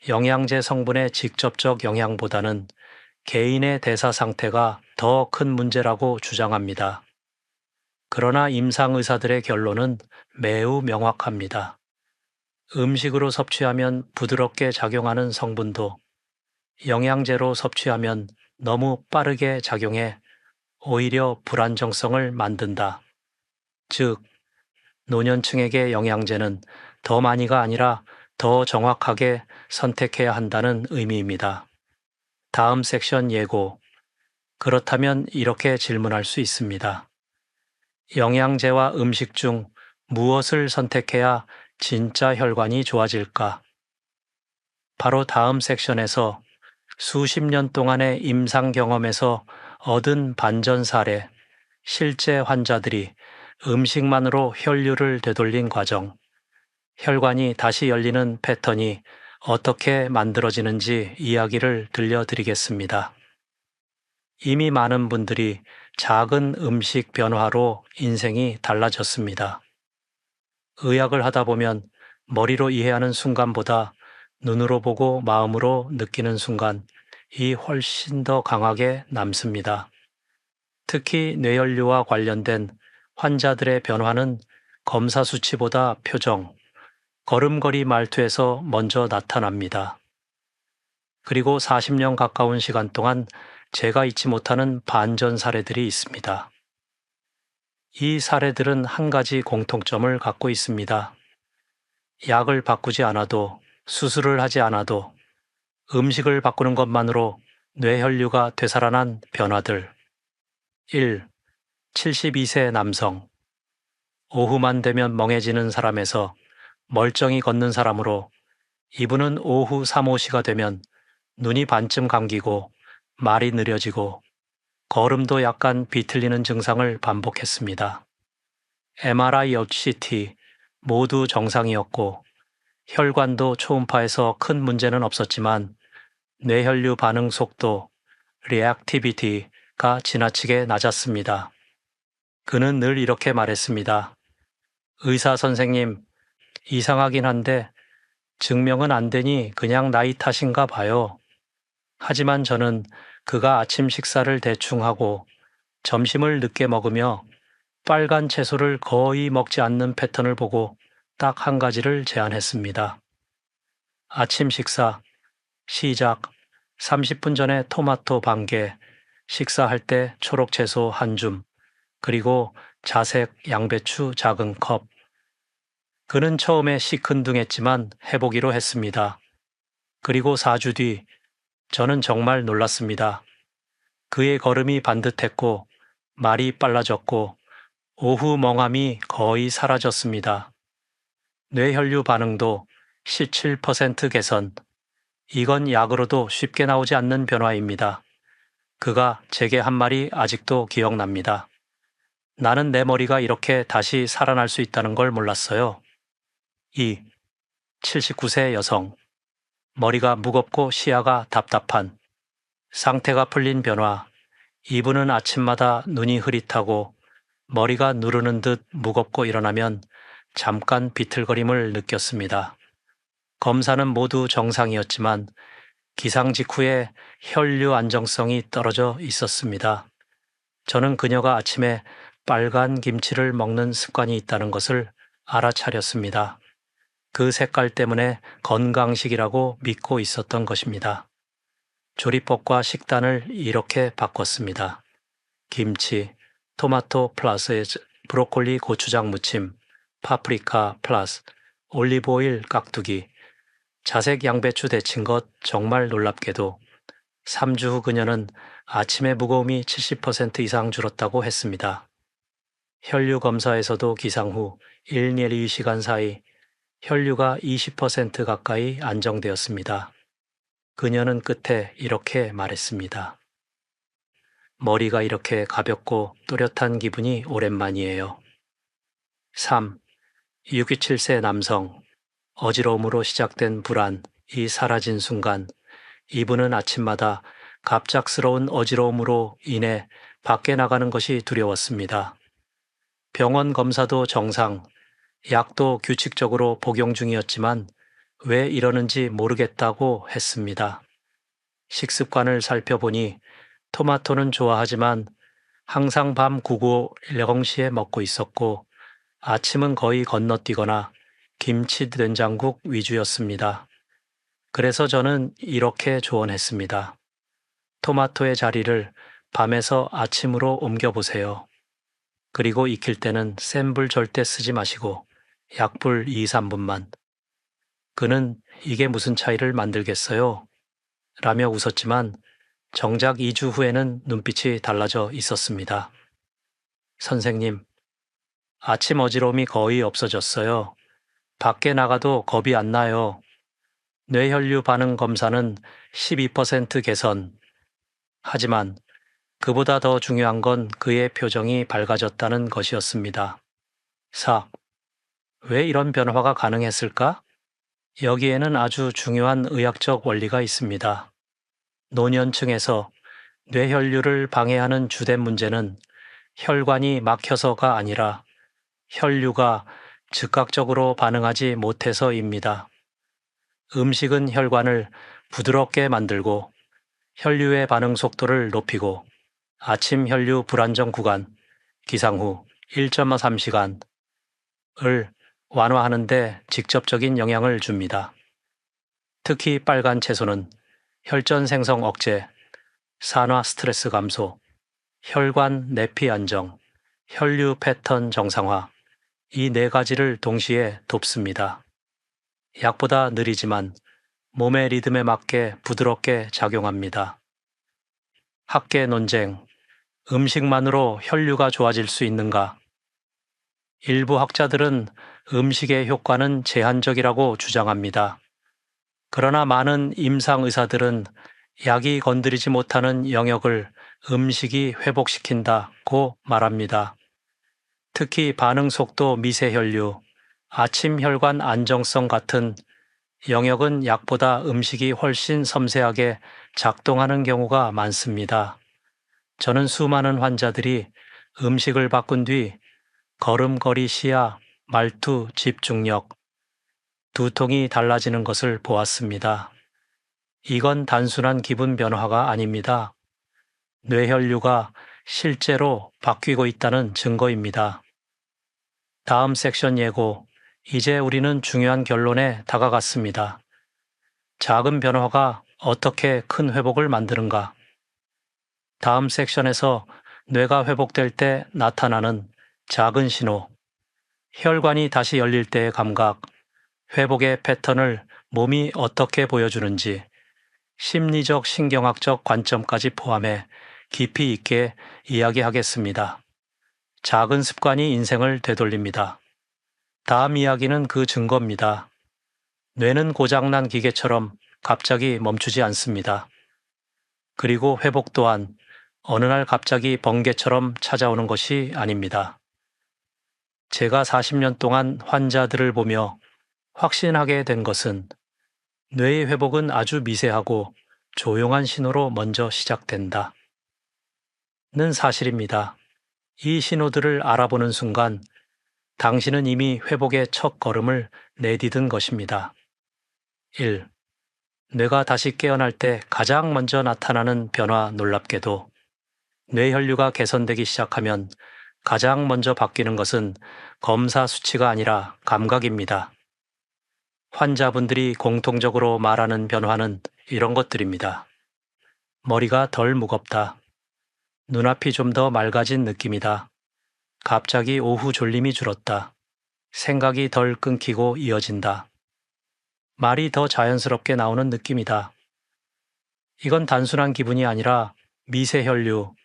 영양제 성분의 직접적 영향보다는 개인의 대사 상태가 더 큰 문제라고 주장합니다. 그러나 임상 의사들의 결론은 매우 명확합니다. 음식으로 섭취하면 부드럽게 작용하는 성분도 영양제로 섭취하면 너무 빠르게 작용해 오히려 불안정성을 만든다. 즉, 노년층에게 영양제는 더 많이가 아니라 더 정확하게 선택해야 한다는 의미입니다. 다음 섹션 예고. 그렇다면 이렇게 질문할 수 있습니다. 영양제와 음식 중 무엇을 선택해야 진짜 혈관이 좋아질까? 바로 다음 섹션에서 수십 년 동안의 임상 경험에서 얻은 반전 사례, 실제 환자들이 음식만으로 혈류를 되돌린 과정, 혈관이 다시 열리는 패턴이 어떻게 만들어지는지 이야기를 들려드리겠습니다. 이미 많은 분들이 작은 음식 변화로 인생이 달라졌습니다. 의학을 하다 보면 머리로 이해하는 순간보다 눈으로 보고 마음으로 느끼는 순간이 훨씬 더 강하게 남습니다. 특히 뇌혈류와 관련된 환자들의 변화는 검사 수치보다 표정, 걸음걸이 말투에서 먼저 나타납니다. 그리고 40년 가까운 시간 동안 제가 잊지 못하는 반전 사례들이 있습니다. 이 사례들은 한 가지 공통점을 갖고 있습니다. 약을 바꾸지 않아도, 수술을 하지 않아도, 음식을 바꾸는 것만으로 뇌혈류가 되살아난 변화들. 1. 72세 남성. 오후만 되면 멍해지는 사람에서 멀쩡히 걷는 사람으로, 이분은 오후 3, 4시가 되면 눈이 반쯤 감기고 말이 느려지고 걸음도 약간 비틀리는 증상을 반복했습니다. MRI, CT 모두 정상이었고 혈관도 초음파에서 큰 문제는 없었지만 뇌혈류 반응 속도, reactivity가 지나치게 낮았습니다. 그는 늘 이렇게 말했습니다. 의사 선생님, 이상하긴 한데 증명은 안 되니 그냥 나이 탓인가 봐요. 하지만 저는 그가 아침 식사를 대충 하고 점심을 늦게 먹으며 빨간 채소를 거의 먹지 않는 패턴을 보고 딱 한 가지를 제안했습니다. 아침 식사, 시작, 30분 전에 토마토 반 개, 식사할 때 초록 채소 한 줌, 그리고 자색 양배추 작은 컵. 그는 처음에 시큰둥했지만 해보기로 했습니다. 그리고 4주 뒤, 저는 정말 놀랐습니다. 그의 걸음이 반듯했고, 말이 빨라졌고, 오후 멍함이 거의 사라졌습니다. 뇌혈류 반응도 17% 개선. 이건 약으로도 쉽게 나오지 않는 변화입니다. 그가 제게 한 말이 아직도 기억납니다. 나는 내 머리가 이렇게 다시 살아날 수 있다는 걸 몰랐어요. 2. 79세 여성. 머리가 무겁고 시야가 답답한. 상태가 풀린 변화. 이분은 아침마다 눈이 흐릿하고 머리가 누르는 듯 무겁고 일어나면 잠깐 비틀거림을 느꼈습니다. 검사는 모두 정상이었지만 기상 직후에 혈류 안정성이 떨어져 있었습니다. 저는 그녀가 아침에 빨간 김치를 먹는 습관이 있다는 것을 알아차렸습니다. 그 색깔 때문에 건강식이라고 믿고 있었던 것입니다. 조리법과 식단을 이렇게 바꿨습니다. 김치, 토마토 플러스 브로콜리 고추장 무침, 파프리카 플러스 올리브오일 깍두기, 자색 양배추 데친 것 정말 놀랍게도 3주 후 그녀는 아침의 무거움이 70% 이상 줄었다고 했습니다. 혈류 검사에서도 기상 후 1, 2시간 사이 혈류가 20% 가까이 안정되었습니다. 그녀는 끝에 이렇게 말했습니다. 머리가 이렇게 가볍고 또렷한 기분이 오랜만이에요. 3. 67세 남성. 어지러움으로 시작된 불안이 사라진 순간 이분은 아침마다 갑작스러운 어지러움으로 인해 밖에 나가는 것이 두려웠습니다. 병원 검사도 정상, 약도 규칙적으로 복용 중이었지만 왜 이러는지 모르겠다고 했습니다. 식습관을 살펴보니 토마토는 좋아하지만 항상 밤 9, 0시에 먹고 있었고 아침은 거의 건너뛰거나 김치 된장국 위주였습니다. 그래서 저는 이렇게 조언했습니다. 토마토의 자리를 밤에서 아침으로 옮겨보세요. 그리고 익힐 때는 센 불 절대 쓰지 마시고 약불 2, 3분만. 그는 이게 무슨 차이를 만들겠어요? 라며 웃었지만 정작 2주 후에는 눈빛이 달라져 있었습니다. 선생님, 아침 어지러움이 거의 없어졌어요. 밖에 나가도 겁이 안 나요. 뇌혈류 반응 검사는 12% 개선. 하지만 그보다 더 중요한 건 그의 표정이 밝아졌다는 것이었습니다. 4. 왜 이런 변화가 가능했을까? 여기에는 아주 중요한 의학적 원리가 있습니다. 노년층에서 뇌혈류를 방해하는 주된 문제는 혈관이 막혀서가 아니라 혈류가 즉각적으로 반응하지 못해서입니다. 음식은 혈관을 부드럽게 만들고 혈류의 반응 속도를 높이고 아침 혈류 불안정 구간, 기상 후 1.3시간을 완화하는 데 직접적인 영향을 줍니다. 특히 빨간 채소는 혈전 생성 억제, 산화 스트레스 감소, 혈관 내피 안정, 혈류 패턴 정상화, 이 네 가지를 동시에 돕습니다. 약보다 느리지만 몸의 리듬에 맞게 부드럽게 작용합니다. 학계 논쟁, 음식만으로 혈류가 좋아질 수 있는가? 일부 학자들은 음식의 효과는 제한적이라고 주장합니다. 그러나 많은 임상 의사들은 약이 건드리지 못하는 영역을 음식이 회복시킨다고 말합니다. 특히 반응 속도 미세혈류, 아침 혈관 안정성 같은 영역은 약보다 음식이 훨씬 섬세하게 작동하는 경우가 많습니다. 저는 수많은 환자들이 음식을 바꾼 뒤 걸음걸이 시야, 말투, 집중력, 두통이 달라지는 것을 보았습니다. 이건 단순한 기분 변화가 아닙니다. 뇌혈류가 실제로 바뀌고 있다는 증거입니다. 다음 섹션 예고. 이제 우리는 중요한 결론에 다가갔습니다. 작은 변화가 어떻게 큰 회복을 만드는가? 다음 섹션에서 뇌가 회복될 때 나타나는 작은 신호, 혈관이 다시 열릴 때의 감각, 회복의 패턴을 몸이 어떻게 보여주는지, 심리적 신경학적 관점까지 포함해 깊이 있게 이야기하겠습니다. 작은 습관이 인생을 되돌립니다. 다음 이야기는 그 증거입니다. 뇌는 고장난 기계처럼 갑자기 멈추지 않습니다. 그리고 회복 또한 어느 날 갑자기 번개처럼 찾아오는 것이 아닙니다. 제가 40년 동안 환자들을 보며 확신하게 된 것은 뇌의 회복은 아주 미세하고 조용한 신호로 먼저 시작된다. 는 사실입니다. 이 신호들을 알아보는 순간 당신은 이미 회복의 첫 걸음을 내디딘 것입니다. 1. 뇌가 다시 깨어날 때 가장 먼저 나타나는 변화. 놀랍게도 뇌혈류가 개선되기 시작하면 가장 먼저 바뀌는 것은 검사 수치가 아니라 감각입니다. 환자분들이 공통적으로 말하는 변화는 이런 것들입니다. 머리가 덜 무겁다. 눈앞이 좀 더 맑아진 느낌이다. 갑자기 오후 졸림이 줄었다. 생각이 덜 끊기고 이어진다. 말이 더 자연스럽게 나오는 느낌이다. 이건 단순한 기분이 아니라 미세혈류,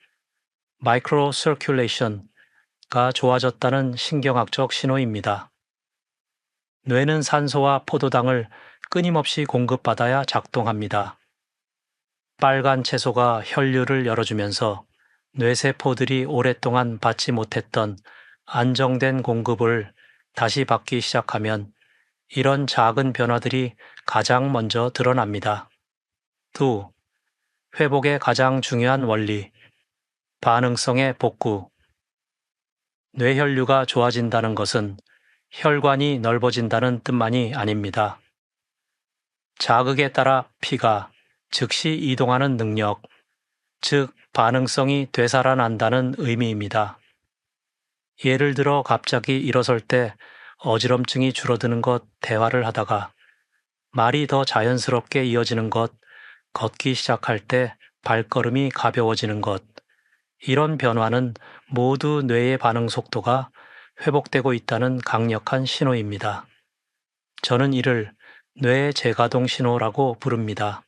마이크로 서큘레이션가 좋아졌다는 신경학적 신호입니다. 뇌는 산소와 포도당을 끊임없이 공급받아야 작동합니다. 빨간 채소가 혈류를 열어주면서 뇌세포들이 오랫동안 받지 못했던 안정된 공급을 다시 받기 시작하면 이런 작은 변화들이 가장 먼저 드러납니다. 2. 회복의 가장 중요한 원리, 반응성의 복구. 뇌혈류가 좋아진다는 것은 혈관이 넓어진다는 뜻만이 아닙니다. 자극에 따라 피가 즉시 이동하는 능력, 즉 반응성이 되살아난다는 의미입니다. 예를 들어 갑자기 일어설 때 어지럼증이 줄어드는 것, 대화를 하다가 말이 더 자연스럽게 이어지는 것, 걷기 시작할 때 발걸음이 가벼워지는 것, 이런 변화는 모두 뇌의 반응 속도가 회복되고 있다는 강력한 신호입니다. 저는 이를 뇌의 재가동 신호라고 부릅니다.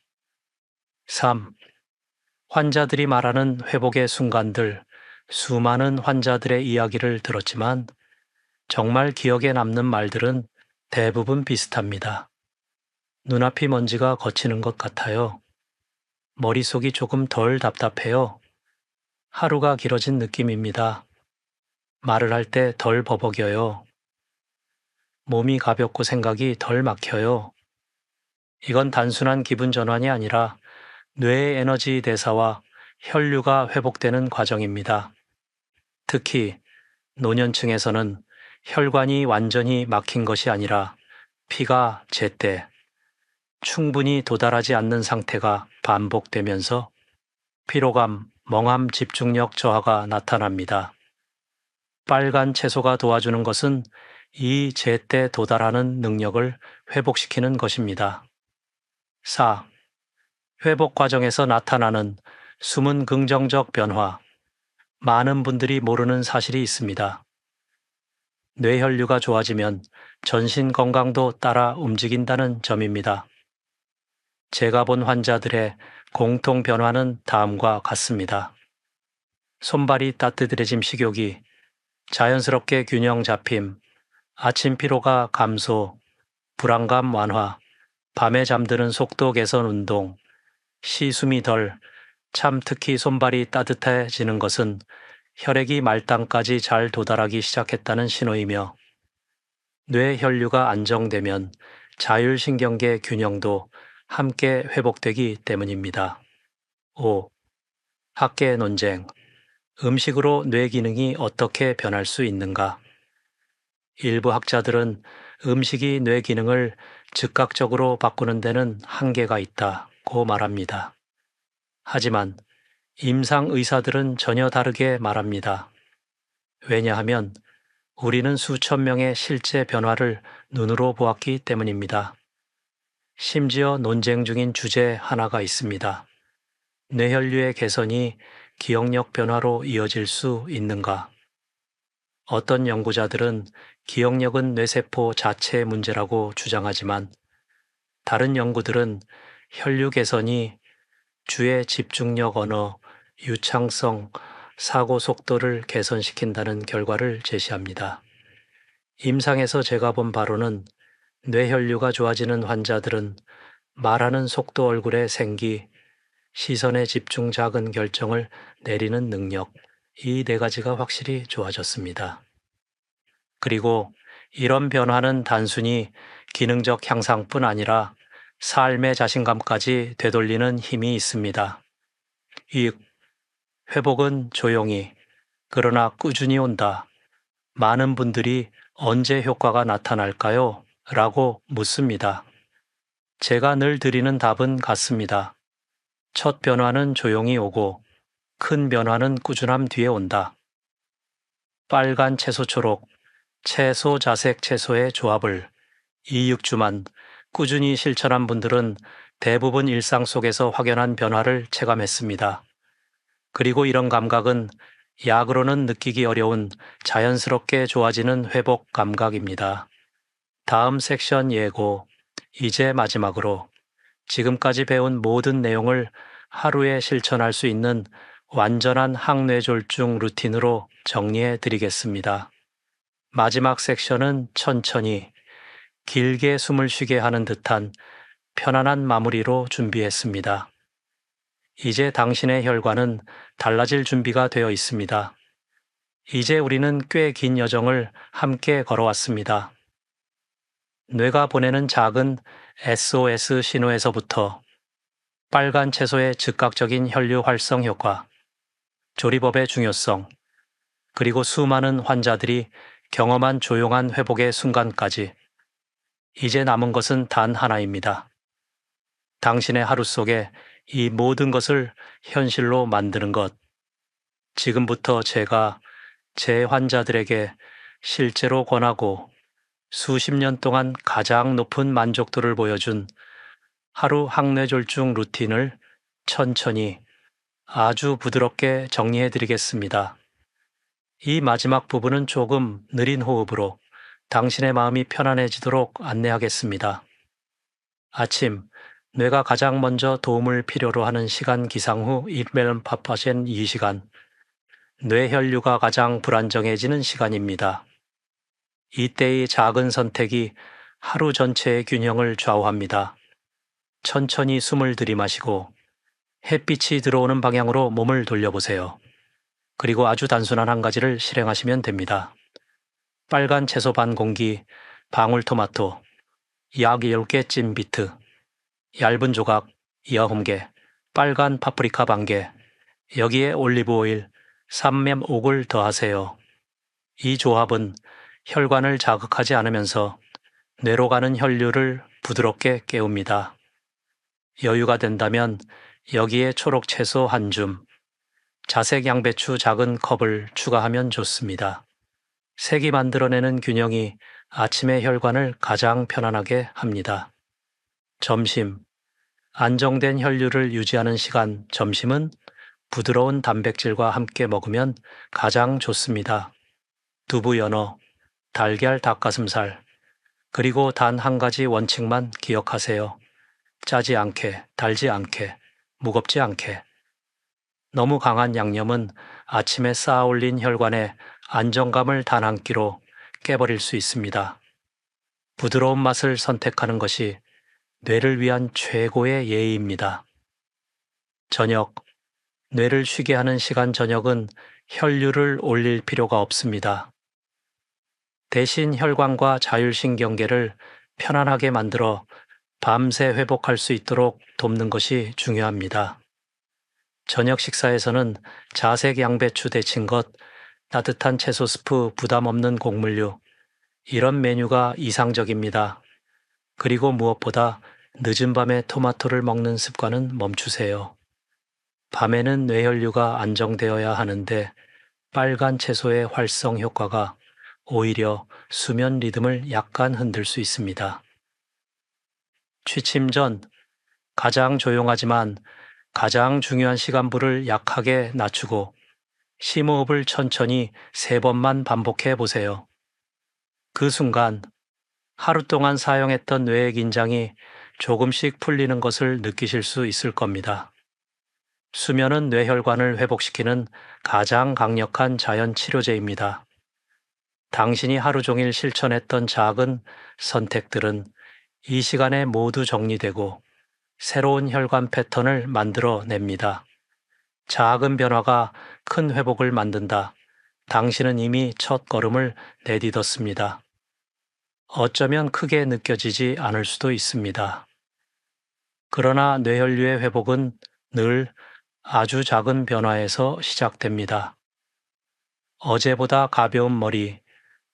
3. 환자들이 말하는 회복의 순간들, 수많은 환자들의 이야기를 들었지만 정말 기억에 남는 말들은 대부분 비슷합니다. 눈앞이 먼지가 걷히는 것 같아요. 머릿속이 조금 덜 답답해요. 하루가 길어진 느낌입니다. 말을 할 때 덜 버벅여요. 몸이 가볍고 생각이 덜 막혀요. 이건 단순한 기분 전환이 아니라 뇌의 에너지 대사와 혈류가 회복되는 과정입니다. 특히 노년층에서는 혈관이 완전히 막힌 것이 아니라 피가 제때 충분히 도달하지 않는 상태가 반복되면서 피로감, 멍함, 집중력 저하가 나타납니다. 빨간 채소가 도와주는 것은 이 제때 도달하는 능력을 회복시키는 것입니다. 4. 회복 과정에서 나타나는 숨은 긍정적 변화. 많은 분들이 모르는 사실이 있습니다. 뇌혈류가 좋아지면 전신 건강도 따라 움직인다는 점입니다. 제가 본 환자들의 공통 변화는 다음과 같습니다. 손발이 따뜻해짐, 식욕이 자연스럽게 균형 잡힘, 아침 피로가 감소, 불안감 완화, 밤에 잠드는 속도 개선 운동, 시숨이 덜, 참 특히 손발이 따뜻해지는 것은 혈액이 말단까지 잘 도달하기 시작했다는 신호이며 뇌 혈류가 안정되면 자율신경계 균형도 함께 회복되기 때문입니다. 5. 학계 논쟁. 음식으로 뇌 기능이 어떻게 변할 수 있는가? 일부 학자들은 음식이 뇌 기능을 즉각적으로 바꾸는 데는 한계가 있다고 말합니다. 하지만 임상 의사들은 전혀 다르게 말합니다. 왜냐하면 우리는 수천 명의 실제 변화를 눈으로 보았기 때문입니다. 심지어 논쟁 중인 주제 하나가 있습니다. 뇌혈류의 개선이 기억력 변화로 이어질 수 있는가? 어떤 연구자들은 기억력은 뇌세포 자체의 문제라고 주장하지만 다른 연구들은 혈류 개선이 주의 집중력, 언어, 유창성, 사고 속도를 개선시킨다는 결과를 제시합니다. 임상에서 제가 본 바로는 뇌혈류가 좋아지는 환자들은 말하는 속도, 얼굴의 생기, 시선의 집중, 작은 결정을 내리는 능력, 이 네 가지가 확실히 좋아졌습니다. 그리고 이런 변화는 단순히 기능적 향상뿐 아니라 삶의 자신감까지 되돌리는 힘이 있습니다. 이 회복은 조용히, 그러나 꾸준히 온다. 많은 분들이 언제 효과가 나타날까요? 라고 묻습니다. 제가 늘 드리는 답은 같습니다. 첫 변화는 조용히 오고 큰 변화는 꾸준함 뒤에 온다. 빨간 채소 초록, 채소 자색 채소의 조합을 2, 6주만 꾸준히 실천한 분들은 대부분 일상 속에서 확연한 변화를 체감했습니다. 그리고 이런 감각은 약으로는 느끼기 어려운 자연스럽게 좋아지는 회복 감각입니다. 다음 섹션 예고. 이제 마지막으로 지금까지 배운 모든 내용을 하루에 실천할 수 있는 완전한 항뇌졸중 루틴으로 정리해 드리겠습니다. 마지막 섹션은 천천히 길게 숨을 쉬게 하는 듯한 편안한 마무리로 준비했습니다. 이제 당신의 혈관은 달라질 준비가 되어 있습니다. 이제 우리는 꽤 긴 여정을 함께 걸어왔습니다. 뇌가 보내는 작은 SOS 신호에서부터 빨간 채소의 즉각적인 혈류 활성 효과, 조리법의 중요성, 그리고 수많은 환자들이 경험한 조용한 회복의 순간까지 이제 남은 것은 단 하나입니다. 당신의 하루 속에 이 모든 것을 현실로 만드는 것. 지금부터 제가 제 환자들에게 실제로 권하고 수십 년 동안 가장 높은 만족도를 보여준 하루 항뇌졸중 루틴을 천천히 아주 부드럽게 정리해 드리겠습니다. 이 마지막 부분은 조금 느린 호흡으로 당신의 마음이 편안해지도록 안내하겠습니다. 아침, 뇌가 가장 먼저 도움을 필요로 하는 시간 기상 후 1멜 파파젠 2시간, 뇌혈류가 가장 불안정해지는 시간입니다. 이때의 작은 선택이 하루 전체의 균형을 좌우합니다. 천천히 숨을 들이마시고 햇빛이 들어오는 방향으로 몸을 돌려보세요. 그리고 아주 단순한 한 가지를 실행하시면 됩니다. 빨간 채소 반 공기, 방울토마토, 약 10개 찐 비트, 얇은 조각 9개, 빨간 파프리카 반개, 여기에 올리브 오일, 삼맴옥을 더하세요. 이 조합은 혈관을 자극하지 않으면서 뇌로 가는 혈류를 부드럽게 깨웁니다. 여유가 된다면 여기에 초록 채소 한 줌, 자색 양배추 작은 컵을 추가하면 좋습니다. 색이 만들어내는 균형이 아침의 혈관을 가장 편안하게 합니다. 점심, 안정된 혈류를 유지하는 시간 점심은 부드러운 단백질과 함께 먹으면 가장 좋습니다. 두부 연어, 달걀 닭가슴살, 그리고 단 한 가지 원칙만 기억하세요. 짜지 않게, 달지 않게, 무겁지 않게. 너무 강한 양념은 아침에 쌓아 올린 혈관에 안정감을 단 한 끼로 깨버릴 수 있습니다. 부드러운 맛을 선택하는 것이 뇌를 위한 최고의 예의입니다. 저녁, 뇌를 쉬게 하는 시간 저녁은 혈류를 올릴 필요가 없습니다. 대신 혈관과 자율신경계를 편안하게 만들어 밤새 회복할 수 있도록 돕는 것이 중요합니다. 저녁 식사에서는 자색 양배추 데친 것, 따뜻한 채소 스프 부담 없는 곡물류, 이런 메뉴가 이상적입니다. 그리고 무엇보다 늦은 밤에 토마토를 먹는 습관은 멈추세요. 밤에는 뇌혈류가 안정되어야 하는데 빨간 채소의 활성 효과가 오히려 수면 리듬을 약간 흔들 수 있습니다. 취침 전 가장 조용하지만 가장 중요한 시간부를 약하게 낮추고 심호흡을 천천히 3번만 반복해 보세요. 그 순간 하루 동안 사용했던 뇌의 긴장이 조금씩 풀리는 것을 느끼실 수 있을 겁니다. 수면은 뇌혈관을 회복시키는 가장 강력한 자연 치료제입니다. 당신이 하루 종일 실천했던 작은 선택들은 이 시간에 모두 정리되고 새로운 혈관 패턴을 만들어 냅니다. 작은 변화가 큰 회복을 만든다. 당신은 이미 첫 걸음을 내딛었습니다. 어쩌면 크게 느껴지지 않을 수도 있습니다. 그러나 뇌혈류의 회복은 늘 아주 작은 변화에서 시작됩니다. 어제보다 가벼운 머리,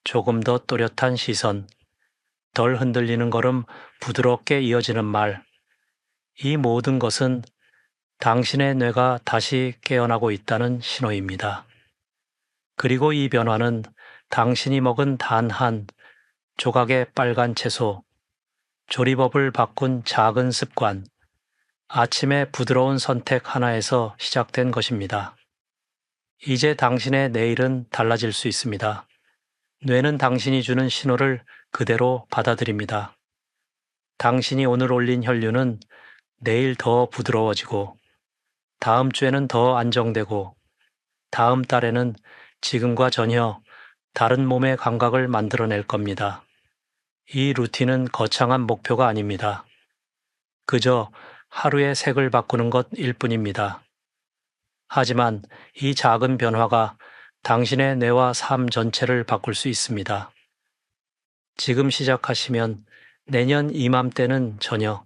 조금 더 또렷한 시선, 덜 흔들리는 걸음, 부드럽게 이어지는 말, 이 모든 것은 당신의 뇌가 다시 깨어나고 있다는 신호입니다. 그리고 이 변화는 당신이 먹은 단 한 조각의 빨간 채소, 조리법을 바꾼 작은 습관, 아침의 부드러운 선택 하나에서 시작된 것입니다. 이제 당신의 내일은 달라질 수 있습니다. 뇌는 당신이 주는 신호를 그대로 받아들입니다. 당신이 오늘 올린 혈류는 내일 더 부드러워지고, 다음 주에는 더 안정되고, 다음 달에는 지금과 전혀 다른 몸의 감각을 만들어낼 겁니다. 이 루틴은 거창한 목표가 아닙니다. 그저 하루의 색을 바꾸는 것일 뿐입니다. 하지만 이 작은 변화가 당신의 뇌와 삶 전체를 바꿀 수 있습니다. 지금 시작하시면 내년 이맘때는 전혀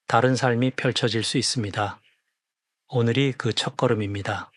다른 삶이 펼쳐질 수 있습니다. 오늘이 그 첫걸음입니다.